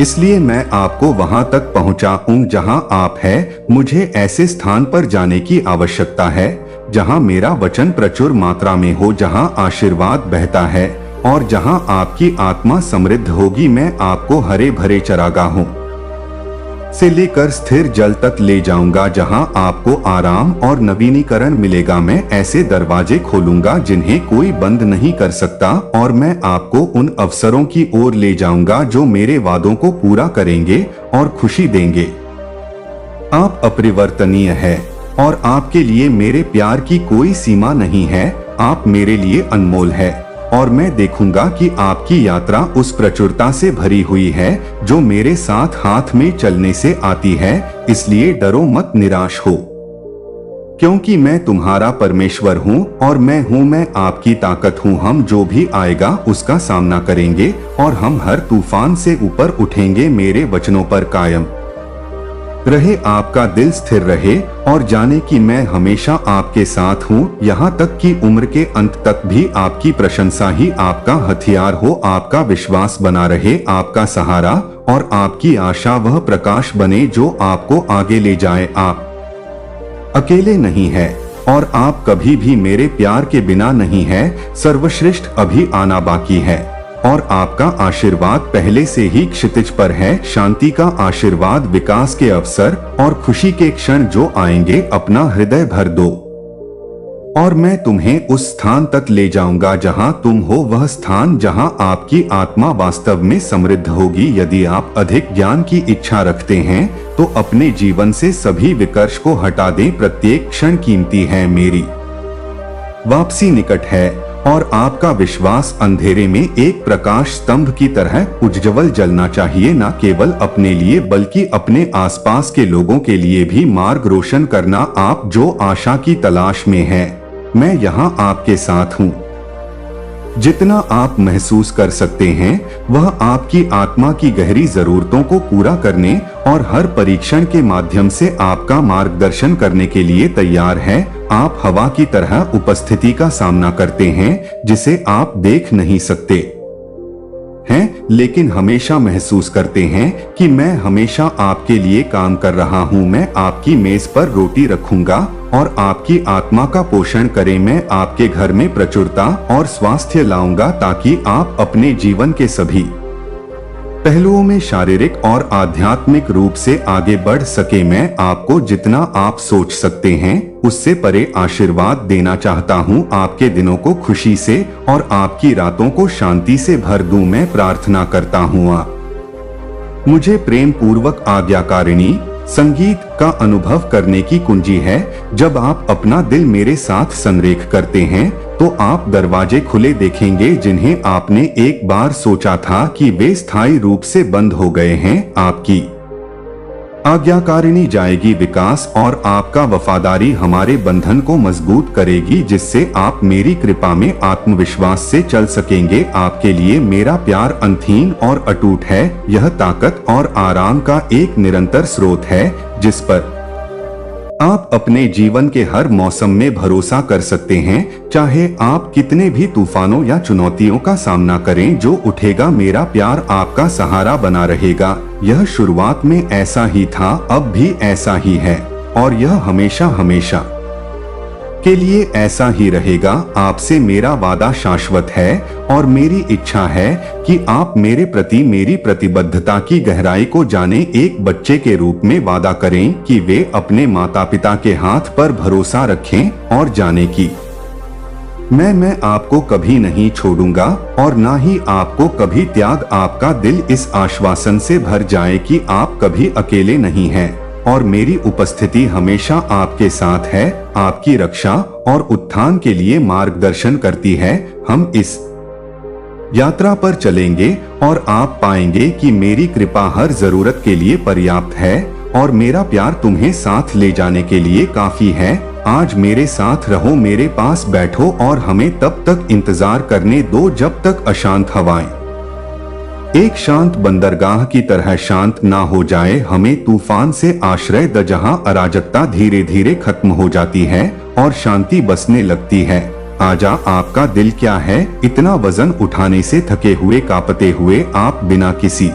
इसलिए मैं आपको वहां तक पहुंचाऊं जहां आप हैं। मुझे ऐसे स्थान पर जाने की आवश्यकता है जहां मेरा वचन प्रचुर मात्रा में हो, जहां आशीर्वाद बहता है और जहां आपकी आत्मा समृद्ध होगी। मैं आपको हरे भरे चरागाहों से लेकर स्थिर जल तक ले जाऊंगा जहां आपको आराम और नवीनीकरण मिलेगा। मैं ऐसे दरवाजे खोलूंगा जिन्हें कोई बंद नहीं कर सकता और मैं आपको उन अवसरों की ओर ले जाऊंगा जो मेरे वादों को पूरा करेंगे और खुशी देंगे। आप अपरिवर्तनीय हैं और आपके लिए मेरे प्यार की कोई सीमा नहीं है। आप मेरे लिए अनमोल है और मैं देखूंगा कि आपकी यात्रा उस प्रचुरता से भरी हुई है जो मेरे साथ हाथ में चलने से आती है। इसलिए डरो मत, निराश हो, क्योंकि मैं तुम्हारा परमेश्वर हूँ और मैं आपकी ताकत हूँ। हम जो भी आएगा उसका सामना करेंगे और हम हर तूफान से ऊपर उठेंगे। मेरे वचनों पर कायम रहे, आपका दिल स्थिर रहे और जाने कि मैं हमेशा आपके साथ हूँ, यहाँ तक कि उम्र के अंत तक भी आपकी प्रशंसा ही आपका हथियार हो। आपका विश्वास बना रहे, आपका सहारा और आपकी आशा वह प्रकाश बने जो आपको आगे ले जाए। आप अकेले नहीं है और आप कभी भी मेरे प्यार के बिना नहीं है। सर्वश्रेष्ठ अभी आना बाकी है और आपका आशीर्वाद पहले से ही क्षितिज पर है। शांति का आशीर्वाद, विकास के अवसर और खुशी के क्षण जो आएंगे, अपना हृदय भर दो और मैं तुम्हें उस स्थान तक ले जाऊंगा जहां तुम हो, वह स्थान जहां आपकी आत्मा वास्तव में समृद्ध होगी। यदि आप अधिक ज्ञान की इच्छा रखते हैं तो अपने जीवन से सभी विकर्ष को हटा दें। प्रत्येक क्षण कीमती है, मेरी वापसी निकट है और आपका विश्वास अंधेरे में एक प्रकाश स्तंभ की तरह उज्ज्वल जलना चाहिए, न केवल अपने लिए बल्कि अपने आसपास के लोगों के लिए भी मार्ग रोशन करना। आप जो आशा की तलाश में हैं, मैं यहाँ आपके साथ हूँ। जितना आप महसूस कर सकते हैं वह आपकी आत्मा की गहरी जरूरतों को पूरा करने और हर परीक्षण के माध्यम से आपका मार्गदर्शन करने के लिए तैयार है। आप हवा की तरह उपस्थिति का सामना करते हैं जिसे आप देख नहीं सकते हैं। लेकिन हमेशा महसूस करते हैं कि मैं हमेशा आपके लिए काम कर रहा हूँ। मैं आपकी मेज पर रोटी रखूंगा और आपकी आत्मा का पोषण करें। मैं आपके घर में प्रचुरता और स्वास्थ्य लाऊंगा ताकि आप अपने जीवन के सभी पहलुओं में शारीरिक और आध्यात्मिक रूप से आगे बढ़ सके। मैं आपको जितना आप सोच सकते हैं उससे परे आशीर्वाद देना चाहता हूँ। आपके दिनों को खुशी से और आपकी रातों को शांति से भर दूं। मैं प्रार्थना करता हूँ आप मुझे प्रेम पूर्वक आज्ञाकारिणी संगीत का अनुभव करने की कुंजी है। जब आप अपना दिल मेरे साथ संरेख करते हैं तो आप दरवाजे खुले देखेंगे जिन्हें आपने एक बार सोचा था कि वे स्थायी रूप से बंद हो गए हैं। आपकी आज्ञाकारिणी जाएगी विकास और आपका वफादारी हमारे बंधन को मजबूत करेगी, जिससे आप मेरी कृपा में आत्मविश्वास से चल सकेंगे। आपके लिए मेरा प्यार अनथीन और अटूट है। यह ताकत और आराम का एक निरंतर स्रोत है जिस पर आप अपने जीवन के हर मौसम में भरोसा कर सकते हैं। चाहे आप कितने भी तूफानों या चुनौतियों का सामना करें, जो उठेगा मेरा प्यार आपका सहारा बना रहेगा। यह शुरुआत में ऐसा ही था, अब भी ऐसा ही है और यह हमेशा हमेशा के लिए ऐसा ही रहेगा। आपसे मेरा वादा शाश्वत है और मेरी इच्छा है कि आप मेरे प्रति मेरी प्रतिबद्धता की गहराई को जाने। एक बच्चे के रूप में वादा करें कि वे अपने माता पिता के हाथ पर भरोसा रखें और जाने की मैं आपको कभी नहीं छोड़ूंगा और ना ही आपको कभी त्याग। आपका दिल इस आश्वासन से भर जाए कि आप कभी अकेले नहीं हैं और मेरी उपस्थिति हमेशा आपके साथ है, आपकी रक्षा और उत्थान के लिए मार्गदर्शन करती है। हम इस यात्रा पर चलेंगे और आप पाएंगे कि मेरी कृपा हर जरूरत के लिए पर्याप्त है और मेरा प्यार तुम्हें साथ ले जाने के लिए काफी है। आज मेरे साथ रहो, मेरे पास बैठो और हमें तब तक इंतजार करने दो जब तक अशांत हवाएं एक शांत बंदरगाह की तरह शांत ना हो जाए। हमें तूफान से आश्रय द जहां अराजकता धीरे धीरे खत्म हो जाती है और शांति बसने लगती है। आजा, आपका दिल क्या है? इतना वजन उठाने से थके हुए कांपते हुए आप बिना किसी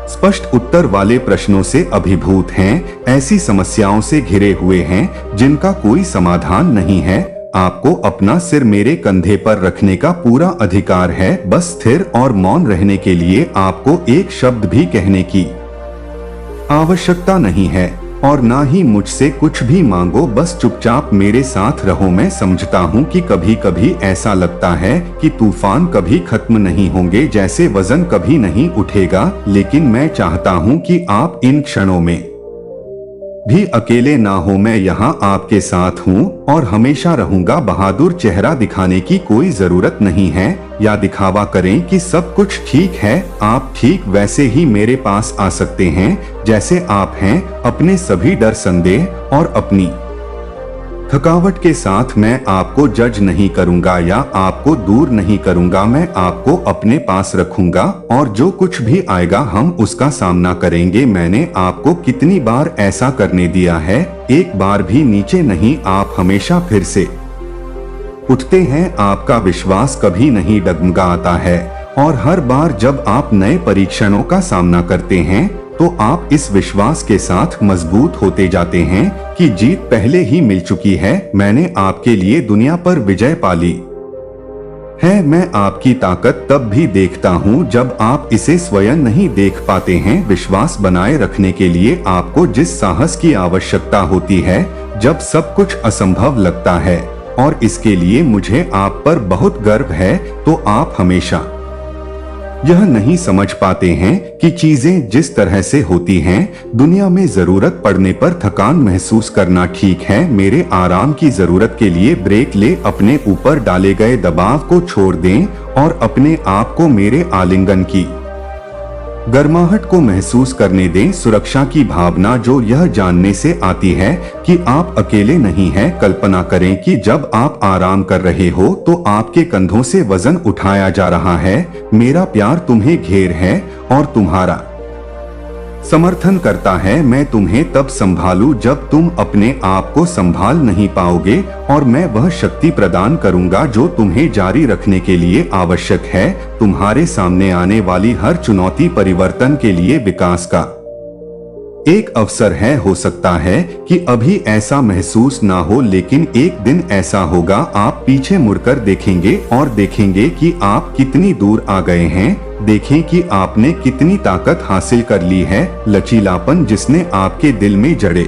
स्पष्ट उत्तर वाले प्रश्नों से अभिभूत हैं, ऐसी समस्याओं से घिरे हुए हैं जिनका कोई समाधान नहीं है। आपको अपना सिर मेरे कंधे पर रखने का पूरा अधिकार है। बस स्थिर और मौन रहने के लिए आपको एक शब्द भी कहने की आवश्यकता नहीं है और ना ही मुझसे कुछ भी मांगो। बस चुपचाप मेरे साथ रहो। मैं समझता हूँ कि कभी कभी ऐसा लगता है कि तूफान कभी खत्म नहीं होंगे, जैसे वजन कभी नहीं उठेगा, लेकिन मैं चाहता हूँ कि आप इन क्षणों में भी अकेले ना हो। मैं यहाँ आपके साथ हूँ और हमेशा रहूंगा। बहादुर चेहरा दिखाने की कोई जरूरत नहीं है या दिखावा करें कि सब कुछ ठीक है। आप ठीक वैसे ही मेरे पास आ सकते हैं जैसे आप हैं, अपने सभी डर, संदेह और अपनी थकावट के साथ। मैं आपको जज नहीं करूंगा या आपको दूर नहीं करूंगा। मैं आपको अपने पास रखूंगा और जो कुछ भी आएगा हम उसका सामना करेंगे। मैंने आपको कितनी बार ऐसा करने दिया है, एक बार भी नीचे नहीं। आप हमेशा फिर से उठते हैं। आपका विश्वास कभी नहीं डगमगाता है और हर बार जब आप नए परीक्षणों का सामना करते हैं तो आप इस विश्वास के साथ मजबूत होते जाते हैं कि जीत पहले ही मिल चुकी है। मैंने आपके लिए दुनिया पर विजय पाली है। मैं आपकी ताकत तब भी देखता हूँ जब आप इसे स्वयं नहीं देख पाते हैं। विश्वास बनाए रखने के लिए आपको जिस साहस की आवश्यकता होती है जब सब कुछ असंभव लगता है, और इसके लिए मुझे आप पर बहुत गर्व है। तो आप हमेशा यह नहीं समझ पाते हैं कि चीजें जिस तरह से होती हैं, दुनिया में जरूरत पड़ने पर थकान महसूस करना ठीक है। मेरे आराम की जरूरत के लिए ब्रेक ले, अपने ऊपर डाले गए दबाव को छोड़ दें और अपने आप को मेरे आलिंगन की गर्माहट को महसूस करने दें। सुरक्षा की भावना जो यह जानने से आती है कि आप अकेले नहीं हैं। कल्पना करें कि जब आप आराम कर रहे हो तो आपके कंधों से वजन उठाया जा रहा है। मेरा प्यार तुम्हें घेर है और तुम्हारा समर्थन करता है। मैं तुम्हें तब संभालूं जब तुम अपने आप को संभाल नहीं पाओगे, और मैं वह शक्ति प्रदान करूंगा जो तुम्हें जारी रखने के लिए आवश्यक है। तुम्हारे सामने आने वाली हर चुनौती परिवर्तन के लिए विकास का एक अवसर है। हो सकता है कि अभी ऐसा महसूस ना हो, लेकिन एक दिन ऐसा होगा, आप पीछे मुड़कर देखेंगे और देखेंगे कि आप कितनी दूर आ गए हैं। देखें कि आपने कितनी ताकत हासिल कर ली है। लचीलापन जिसने आपके दिल में जड़ें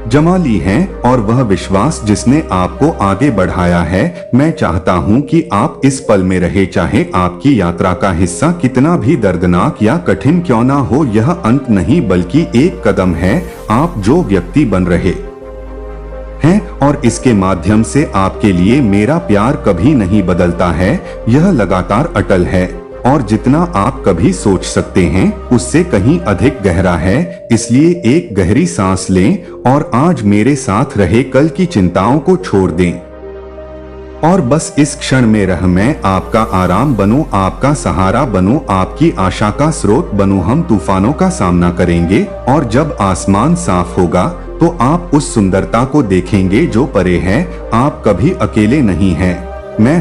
जमा ली हैं, और वह विश्वास जिसने आपको आगे बढ़ाया है। मैं चाहता हूं कि आप इस पल में रहे, चाहे आपकी यात्रा का हिस्सा कितना भी दर्दनाक या कठिन क्यों ना हो। यह अंत नहीं बल्कि एक कदम है। आप जो व्यक्ति बन रहे हैं और इसके माध्यम से आपके लिए मेरा प्यार कभी नहीं बदलता है। यह लगातार अटल है और जितना आप कभी सोच सकते हैं उससे कहीं अधिक गहरा है। इसलिए एक गहरी सांस लें और आज मेरे साथ रहे कल की चिंताओं को छोड़ दें और बस इस क्षण में रह। मैं आपका आराम बनूं, आपका सहारा बनूं, आपकी आशा का स्रोत बनूं। हम तूफानों का सामना करेंगे और जब आसमान साफ होगा तो आप उस सुंदरता को देखेंगे जो परे है। आप कभी अकेले नहीं हैं। मैं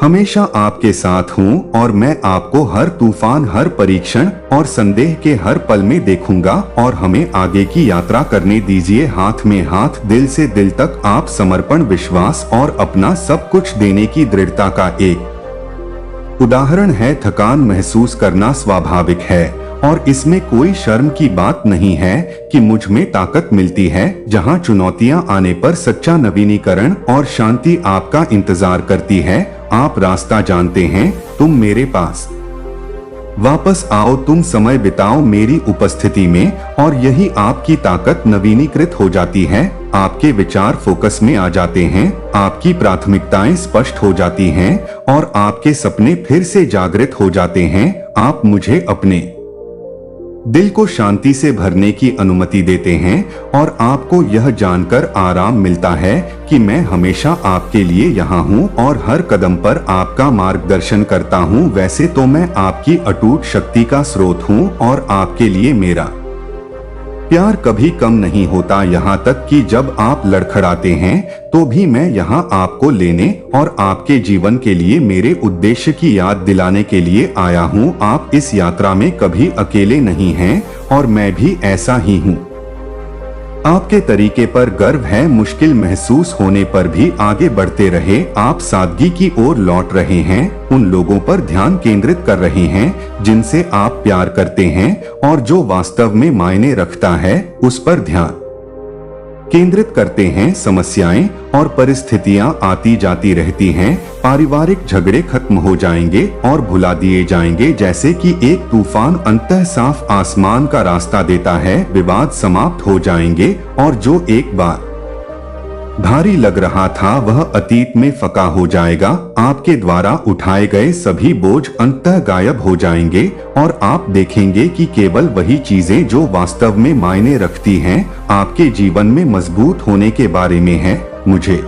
हमेशा आपके साथ हूँ और मैं आपको हर तूफान, हर परीक्षण और संदेह के हर पल में देखूंगा। और हमें आगे की यात्रा करने दीजिए, हाथ में हाथ, दिल से दिल तक। आप समर्पण, विश्वास और अपना सब कुछ देने की दृढ़ता का एक उदाहरण है। थकान महसूस करना स्वाभाविक है और इसमें कोई शर्म की बात नहीं है कि मुझ में ताकत मिलती है। जहां चुनौतियां आने पर सच्चा नवीनीकरण और शांति आपका इंतजार करती है। आप रास्ता जानते हैं, तुम मेरे पास वापस आओ, तुम समय बिताओ मेरी उपस्थिति में, और यही आपकी ताकत नवीनीकृत हो जाती है। आपके विचार फोकस में आ जाते हैं, आपकी प्राथमिकताएं स्पष्ट हो जाती हैं और आपके सपने फिर से जागृत हो जाते हैं। आप मुझे अपने दिल को शांति से भरने की अनुमति देते हैं और आपको यह जानकर आराम मिलता है कि मैं हमेशा आपके लिए यहाँ हूँ और हर कदम पर आपका मार्गदर्शन करता हूँ। वैसे तो मैं आपकी अटूट शक्ति का स्रोत हूँ और आपके लिए मेरा प्यार कभी कम नहीं होता। यहाँ तक कि जब आप लड़खड़ाते हैं तो भी मैं यहाँ आपको लेने और आपके जीवन के लिए मेरे उद्देश्य की याद दिलाने के लिए आया हूँ। आप इस यात्रा में कभी अकेले नहीं हैं और मैं भी ऐसा ही हूँ। आपके तरीके पर गर्व है। मुश्किल महसूस होने पर भी आगे बढ़ते रहे। आप सादगी की ओर लौट रहे हैं, उन लोगों पर ध्यान केंद्रित कर रहे हैं जिनसे आप प्यार करते हैं और जो वास्तव में मायने रखता है उस पर ध्यान केंद्रित करते हैं। समस्याएं और परिस्थितियां आती जाती रहती हैं। पारिवारिक झगड़े खत्म हो जाएंगे और भुला दिए जाएंगे जैसे कि एक तूफान अंततः साफ आसमान का रास्ता देता है। विवाद समाप्त हो जाएंगे और जो एक बार भारी लग रहा था वह अतीत में फका हो जाएगा। आपके द्वारा उठाए गए सभी बोझ अंततः गायब हो जाएंगे और आप देखेंगे कि केवल वही चीजें जो वास्तव में मायने रखती हैं आपके जीवन में मजबूत होने के बारे में है। मुझे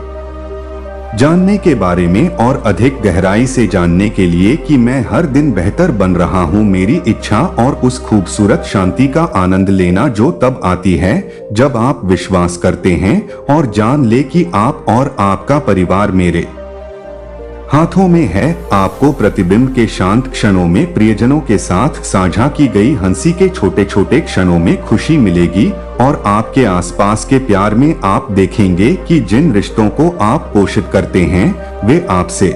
जानने के बारे में और अधिक गहराई से जानने के लिए कि मैं हर दिन बेहतर बन रहा हूँ। मेरी इच्छा और उस खूबसूरत शांति का आनंद लेना जो तब आती है जब आप विश्वास करते हैं और जान ले कि आप और आपका परिवार मेरे हाथों में है। आपको प्रतिबिंब के शांत क्षणों में प्रियजनों के साथ साझा की गई हंसी के छोटे छोटे क्षणों में खुशी मिलेगी और आपके आसपास के प्यार में आप देखेंगे कि जिन रिश्तों को आप पोषित करते हैं वे आपसे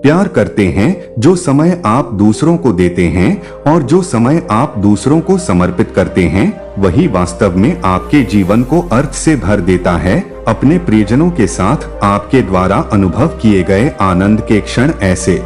प्यार करते हैं। जो समय आप दूसरों को देते हैं और जो समय आप दूसरों को समर्पित करते हैं वही वास्तव में आपके जीवन को अर्थ से भर देता है। अपने प्रियजनों के साथ आपके द्वारा अनुभव किए गए आनंद के क्षण ऐसे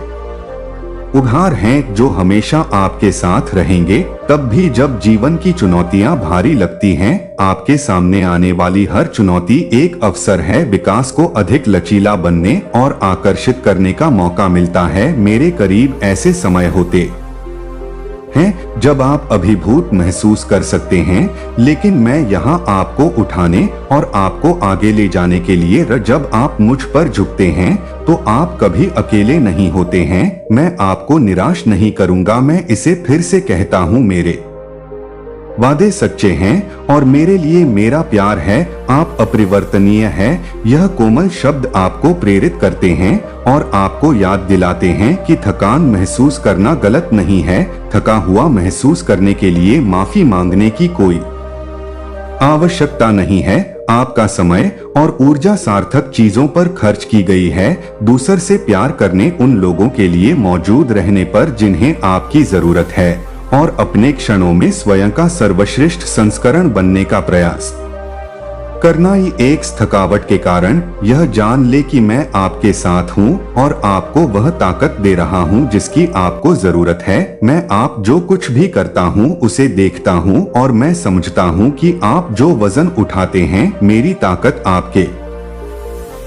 उपहार हैं जो हमेशा आपके साथ रहेंगे। तब भी जब जीवन की चुनौतियां भारी लगती हैं, आपके सामने आने वाली हर चुनौती एक अवसर है। विकास को अधिक लचीला बनने और आकर्षित करने का मौका मिलता है। मेरे करीब ऐसे समय होते हैं जब आप अभिभूत महसूस कर सकते हैं, लेकिन मैं यहाँ आपको उठाने और आपको आगे ले जाने के लिए जब आप मुझ पर झुकते हैं तो आप कभी अकेले नहीं होते हैं। मैं आपको निराश नहीं करूँगा। मैं इसे फिर से कहता हूँ, मेरे वादे सच्चे हैं और मेरे लिए मेरा प्यार है। आप अपरिवर्तनीय हैं। यह कोमल शब्द आपको प्रेरित करते हैं और आपको याद दिलाते हैं कि थकान महसूस करना गलत नहीं है। थका हुआ महसूस करने के लिए माफी मांगने की कोई आवश्यकता नहीं है। आपका समय और ऊर्जा सार्थक चीजों पर खर्च की गई है, दूसर से प्यार करने, उन लोगों के लिए मौजूद रहने पर जिन्हें आपकी जरूरत है, और अपने क्षणों में स्वयं का सर्वश्रेष्ठ संस्करण बनने का प्रयास करना ही एक थकावट के कारण यह जान ले कि मैं आपके साथ हूँ और आपको वह ताकत दे रहा हूँ जिसकी आपको जरूरत है। मैं आप जो कुछ भी करता हूँ उसे देखता हूँ और मैं समझता हूँ कि आप जो वजन उठाते हैं, मेरी ताकत आपके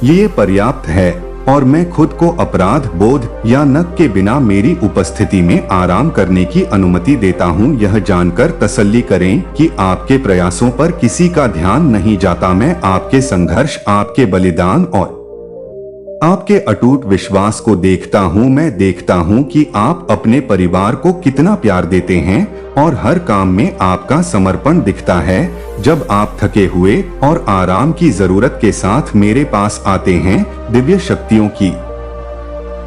लिए पर्याप्त है और मैं खुद को अपराध बोध या नक के बिना मेरी उपस्थिति में आराम करने की अनुमति देता हूँ। यह जानकर तसल्ली करें कि आपके प्रयासों पर किसी का ध्यान नहीं जाता। मैं आपके संघर्ष, आपके बलिदान और आपके अटूट विश्वास को देखता हूँ। मैं देखता हूँ कि आप अपने परिवार को कितना प्यार देते हैं और हर काम में आपका समर्पण दिखता है। जब आप थके हुए और आराम की जरूरत के साथ मेरे पास आते हैं, दिव्य शक्तियों की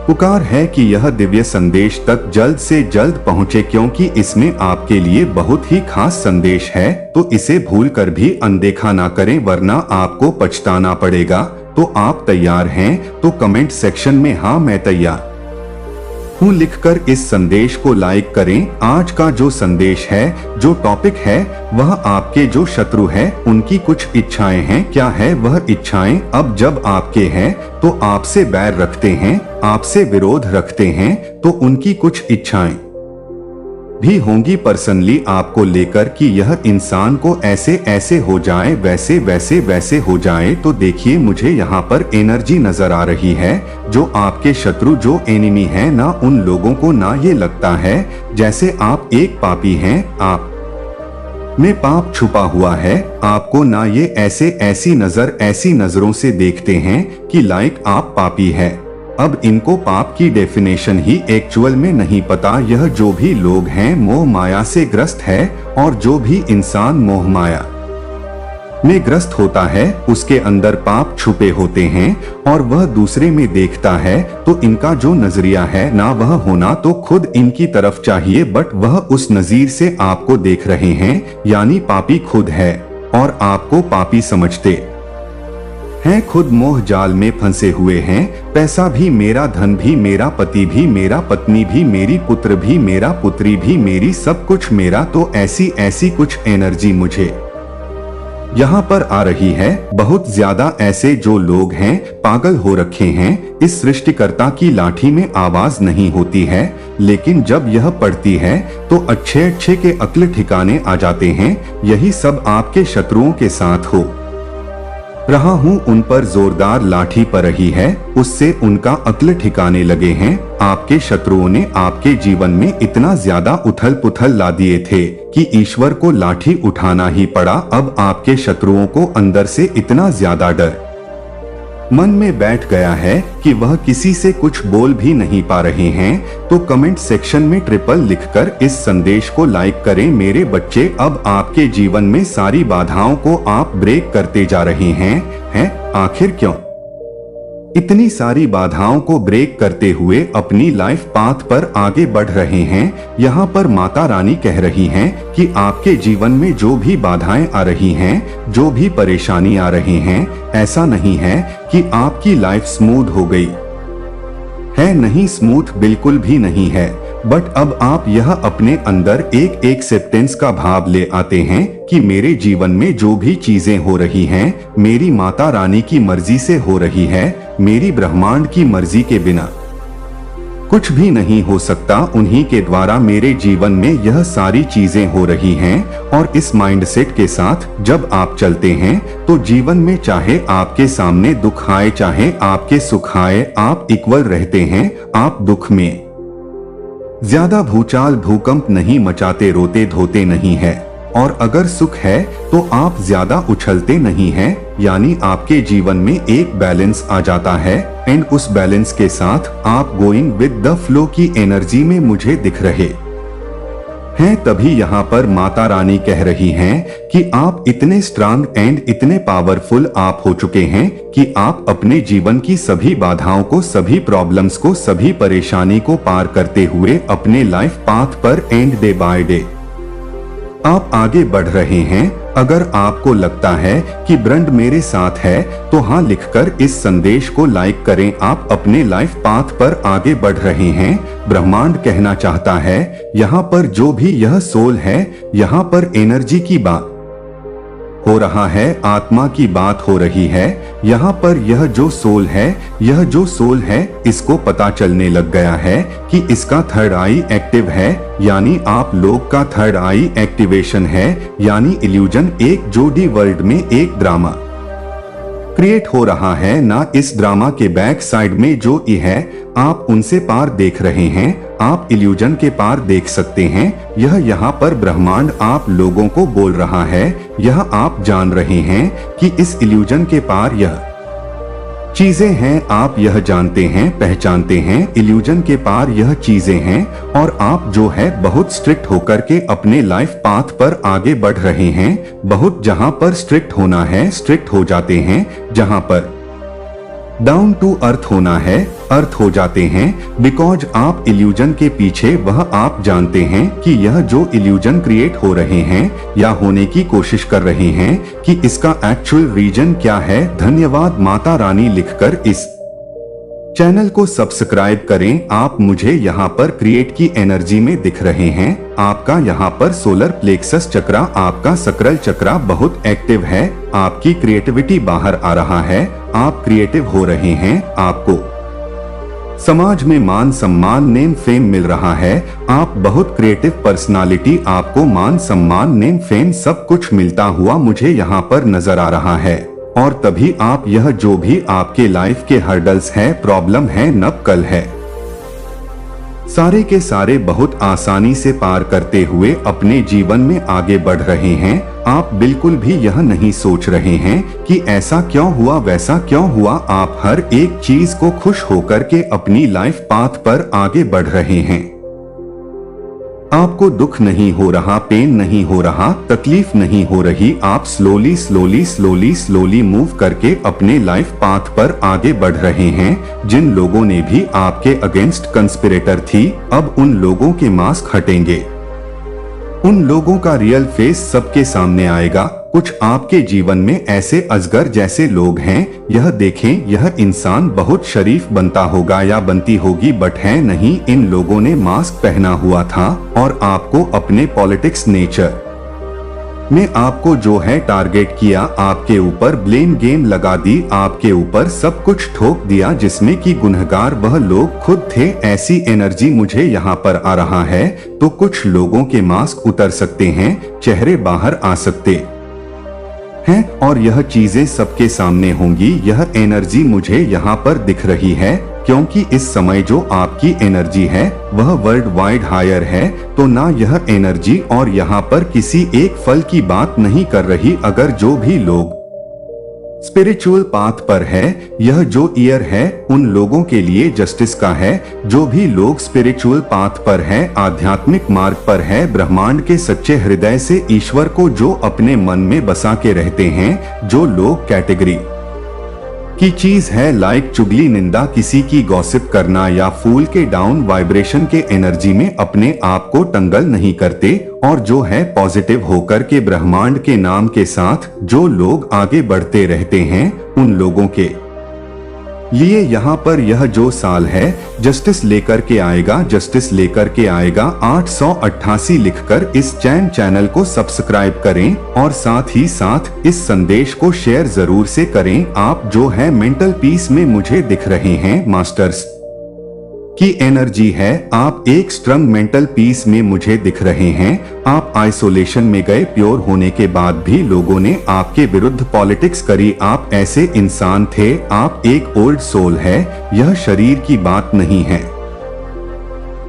पुकार है कि यह दिव्य संदेश तक जल्द से जल्द पहुंचे, क्योंकि इसमें आपके लिए बहुत ही खास संदेश है। तो इसे भूलकर भी अनदेखा ना करें, वरना आपको पछताना पड़ेगा। तो आप तैयार हैं? तो कमेंट सेक्शन में हाँ मैं तैयार हूँ लिखकर इस संदेश को लाइक करें। आज का जो संदेश है, जो टॉपिक है, वह आपके जो शत्रु हैं उनकी कुछ इच्छाएं हैं। क्या है वह इच्छाएं? अब जब आपके हैं तो आपसे बैर रखते हैं, आपसे विरोध रखते हैं, तो उनकी कुछ इच्छाएं भी होंगी पर्सनली आपको लेकर कि यह इंसान को ऐसे ऐसे हो जाए, वैसे वैसे वैसे हो जाए। तो देखिए, मुझे यहाँ पर एनर्जी नजर आ रही है। जो आपके शत्रु, जो एनिमी है ना, उन लोगों को ना ये लगता है जैसे आप एक पापी हैं, आप में पाप छुपा हुआ है। आपको ना ये ऐसी नजरों से देखते हैं कि लाइक आप पापी है। अब इनको पाप की डेफिनेशन ही एक्चुअल में नहीं पता। यह जो भी लोग हैं मोह माया से ग्रस्त है, और जो भी इंसान मोह माया में ग्रस्त होता है उसके अंदर पाप छुपे होते हैं और वह दूसरे में देखता है। तो इनका जो नजरिया है ना, वह होना तो खुद इनकी तरफ चाहिए, बट वह उस नजीर से आपको देख रहे हैं, यानी पापी खुद है और आपको पापी समझते हैं। खुद मोह जाल में फंसे हुए हैं। पैसा भी मेरा, धन भी मेरा, पति भी मेरा, पत्नी भी मेरी, पुत्र भी मेरा, पुत्री भी मेरी, सब कुछ मेरा। तो ऐसी कुछ एनर्जी मुझे यहाँ पर आ रही है। बहुत ज्यादा ऐसे जो लोग हैं पागल हो रखे हैं। इस सृष्टिकर्ता की लाठी में आवाज नहीं होती है, लेकिन जब यह पड़ती है तो अच्छे के अक्ल ठिकाने आ जाते हैं। यही सब आपके शत्रुओं के साथ हो रहा हूँ। उन पर जोरदार लाठी पड़ रही है, उससे उनका अक्ल ठिकाने लगे हैं। आपके शत्रुओं ने आपके जीवन में इतना ज्यादा उथल पुथल ला दिए थे कि ईश्वर को लाठी उठाना ही पड़ा। अब आपके शत्रुओं को अंदर से इतना ज्यादा डर मन में बैठ गया है कि वह किसी से कुछ बोल भी नहीं पा रहे हैं। तो कमेंट सेक्शन में ट्रिपल लिखकर इस संदेश को लाइक करें। मेरे बच्चे, अब आपके जीवन में सारी बाधाओं को आप ब्रेक करते जा रहे हैं? आखिर क्यों इतनी सारी बाधाओं को ब्रेक करते हुए अपनी लाइफ पाथ पर आगे बढ़ रहे हैं? यहाँ पर माता रानी कह रही हैं कि आपके जीवन में जो भी बाधाएं आ रही हैं, जो भी परेशानी आ रही हैं, ऐसा नहीं है कि आपकी लाइफ स्मूथ हो गई है। नहीं, स्मूथ बिल्कुल भी नहीं है, बट अब आप यह अपने अंदर एक एक्सेप्टेंस का भाव ले आते हैं कि मेरे जीवन में जो भी चीजें हो रही हैं, मेरी माता रानी की मर्जी से हो रही है। मेरी ब्रह्मांड की मर्जी के बिना कुछ भी नहीं हो सकता। उन्हीं के द्वारा मेरे जीवन में यह सारी चीजें हो रही हैं। और इस माइंडसेट के साथ जब आप चलते हैं तो जीवन में चाहे आपके सामने दुख आए, चाहे आपके सुख आए, आप इक्वल रहते हैं। आप दुख में ज्यादा भूचाल भूकंप नहीं मचाते, रोते धोते नहीं है। और अगर सुख है तो आप ज्यादा उछलते नहीं हैं, यानी आपके जीवन में एक बैलेंस आ जाता है एंड उस बैलेंस के साथ आप गोइंग विद द फ्लो की एनर्जी में मुझे दिख रहे हैं। तभी यहाँ पर माता रानी कह रही हैं कि आप इतने स्ट्रांग एंड इतने पावरफुल आप हो चुके हैं कि आप अपने जीवन की सभी बाधाओं को, सभी प्रॉब्लम्स को, सभी परेशानी को पार करते हुए अपने लाइफ पाथ पर एंड डे बाय डे आप आगे बढ़ रहे हैं। अगर आपको लगता है कि ब्रह्मांड मेरे साथ है तो हाँ लिखकर इस संदेश को लाइक करें। आप अपने लाइफ पाथ पर आगे बढ़ रहे हैं। ब्रह्मांड कहना चाहता है यहाँ पर जो भी यह सोल है, यहाँ पर एनर्जी की बात हो रहा है, आत्मा की बात हो रही है। यहाँ पर यह जो सोल है इसको पता चलने लग गया है कि इसका थर्ड आई एक्टिव है, यानी आप लोग का थर्ड आई एक्टिवेशन है। यानी इल्यूजन एक जोडी वर्ल्ड में एक ड्रामा क्रिएट हो रहा है ना। इस ड्रामा के बैक साइड में जो ई है आप उनसे पार देख रहे हैं, आप इल्यूजन के पार देख सकते हैं। यह यहाँ पर ब्रह्मांड आप लोगों को बोल रहा है, यह आप जान रहे हैं कि इस इल्यूजन के पार यह चीजें हैं। आप यह जानते हैं, पहचानते हैं, इल्यूजन के पार यह चीजें हैं। और आप जो है बहुत स्ट्रिक्ट होकर के अपने लाइफ पाथ पर आगे बढ़ रहे हैं। बहुत जहां पर स्ट्रिक्ट होना है स्ट्रिक्ट हो जाते हैं, जहां पर डाउन टू अर्थ होना है अर्थ हो जाते हैं। बिकॉज आप इल्यूजन के पीछे वह आप जानते हैं कि यह जो इल्यूजन क्रिएट हो रहे हैं या होने की कोशिश कर रहे हैं कि इसका एक्चुअल रीजन क्या है। धन्यवाद माता रानी लिखकर इस चैनल को सब्सक्राइब करें। आप मुझे यहाँ पर क्रिएट की एनर्जी में दिख रहे हैं। आपका यहाँ पर सोलर प्लेक्सस चक्रा, आपका सकरल चक्रा बहुत एक्टिव है। आपकी क्रिएटिविटी बाहर आ रहा है, आप क्रिएटिव हो रहे हैं। आपको समाज में मान सम्मान नेम फेम मिल रहा है। आप बहुत क्रिएटिव पर्सनालिटी, आपको मान सम्मान नेम फेम सब कुछ मिलता हुआ मुझे यहाँ पर नजर आ रहा है। और तभी आप यह जो भी आपके लाइफ के हर्डल्स है, प्रॉब्लम है, नवकल है, सारे के सारे बहुत आसानी से पार करते हुए अपने जीवन में आगे बढ़ रहे हैं। आप बिल्कुल भी यह नहीं सोच रहे हैं कि ऐसा क्यों हुआ, वैसा क्यों हुआ। आप हर एक चीज को खुश होकर के अपनी लाइफ पाथ पर आगे बढ़ रहे हैं। आपको दुख नहीं हो रहा, पेन नहीं हो रहा, तकलीफ नहीं हो रही। आप slowly slowly slowly slowly move करके अपने लाइफ पाथ पर आगे बढ़ रहे हैं। जिन लोगों ने भी आपके अगेंस्ट कंस्पिरेटर थी, अब उन लोगों के मास्क हटेंगे, उन लोगों का रियल फेस सबके सामने आएगा। कुछ आपके जीवन में ऐसे अजगर जैसे लोग हैं, यह देखें यह इंसान बहुत शरीफ बनता होगा या बनती होगी, बट है नहीं। इन लोगों ने मास्क पहना हुआ था और आपको अपने पॉलिटिक्स नेचर में आपको जो है टारगेट किया, आपके ऊपर ब्लेम गेम लगा दी, आपके ऊपर सब कुछ ठोक दिया, जिसमें कि गुनहगार वह लोग खुद थे। ऐसी एनर्जी मुझे यहाँ पर आ रहा है। तो कुछ लोगों के मास्क उतर सकते हैं, चेहरे बाहर आ सकते हैं और यह चीजें सबके सामने होंगी। यह एनर्जी मुझे यहाँ पर दिख रही है, क्योंकि इस समय जो आपकी एनर्जी है वह वर्ल्ड वाइड हायर है। तो ना यह एनर्जी और यहाँ पर किसी एक फल की बात नहीं कर रही। अगर जो भी लोग स्पिरिचुअल पाथ पर है, यह जो ईयर है उन लोगों के लिए जस्टिस का है। जो भी लोग स्पिरिचुअल पाथ पर है, आध्यात्मिक मार्ग पर है, ब्रह्मांड के सच्चे हृदय से ईश्वर को जो अपने मन में बसा के रहते हैं, जो लोग कैटेगरी की चीज है लाइक चुगली, निंदा, किसी की गॉसिप करना या फूल के डाउन वाइब्रेशन के एनर्जी में अपने आप को टंगल नहीं करते, और जो है पॉजिटिव होकर के ब्रह्मांड के नाम के साथ जो लोग आगे बढ़ते रहते हैं, उन लोगों के लिए यहाँ पर यह जो साल है जस्टिस लेकर के आएगा, जस्टिस लेकर के आएगा। 888 लिखकर इस चैनल को सब्सक्राइब करें और साथ ही साथ इस संदेश को शेयर जरूर से करें। आप जो है मेंटल पीस में मुझे दिख रहे हैं, मास्टर्स की एनर्जी है। आप एक स्ट्रंग मेंटल पीस में मुझे दिख रहे हैं। आप आइसोलेशन में गए, प्योर होने के बाद भी लोगों ने आपके विरुद्ध पॉलिटिक्स करी। आप ऐसे इंसान थे, आप एक ओल्ड सोल है, यह शरीर की बात नहीं है।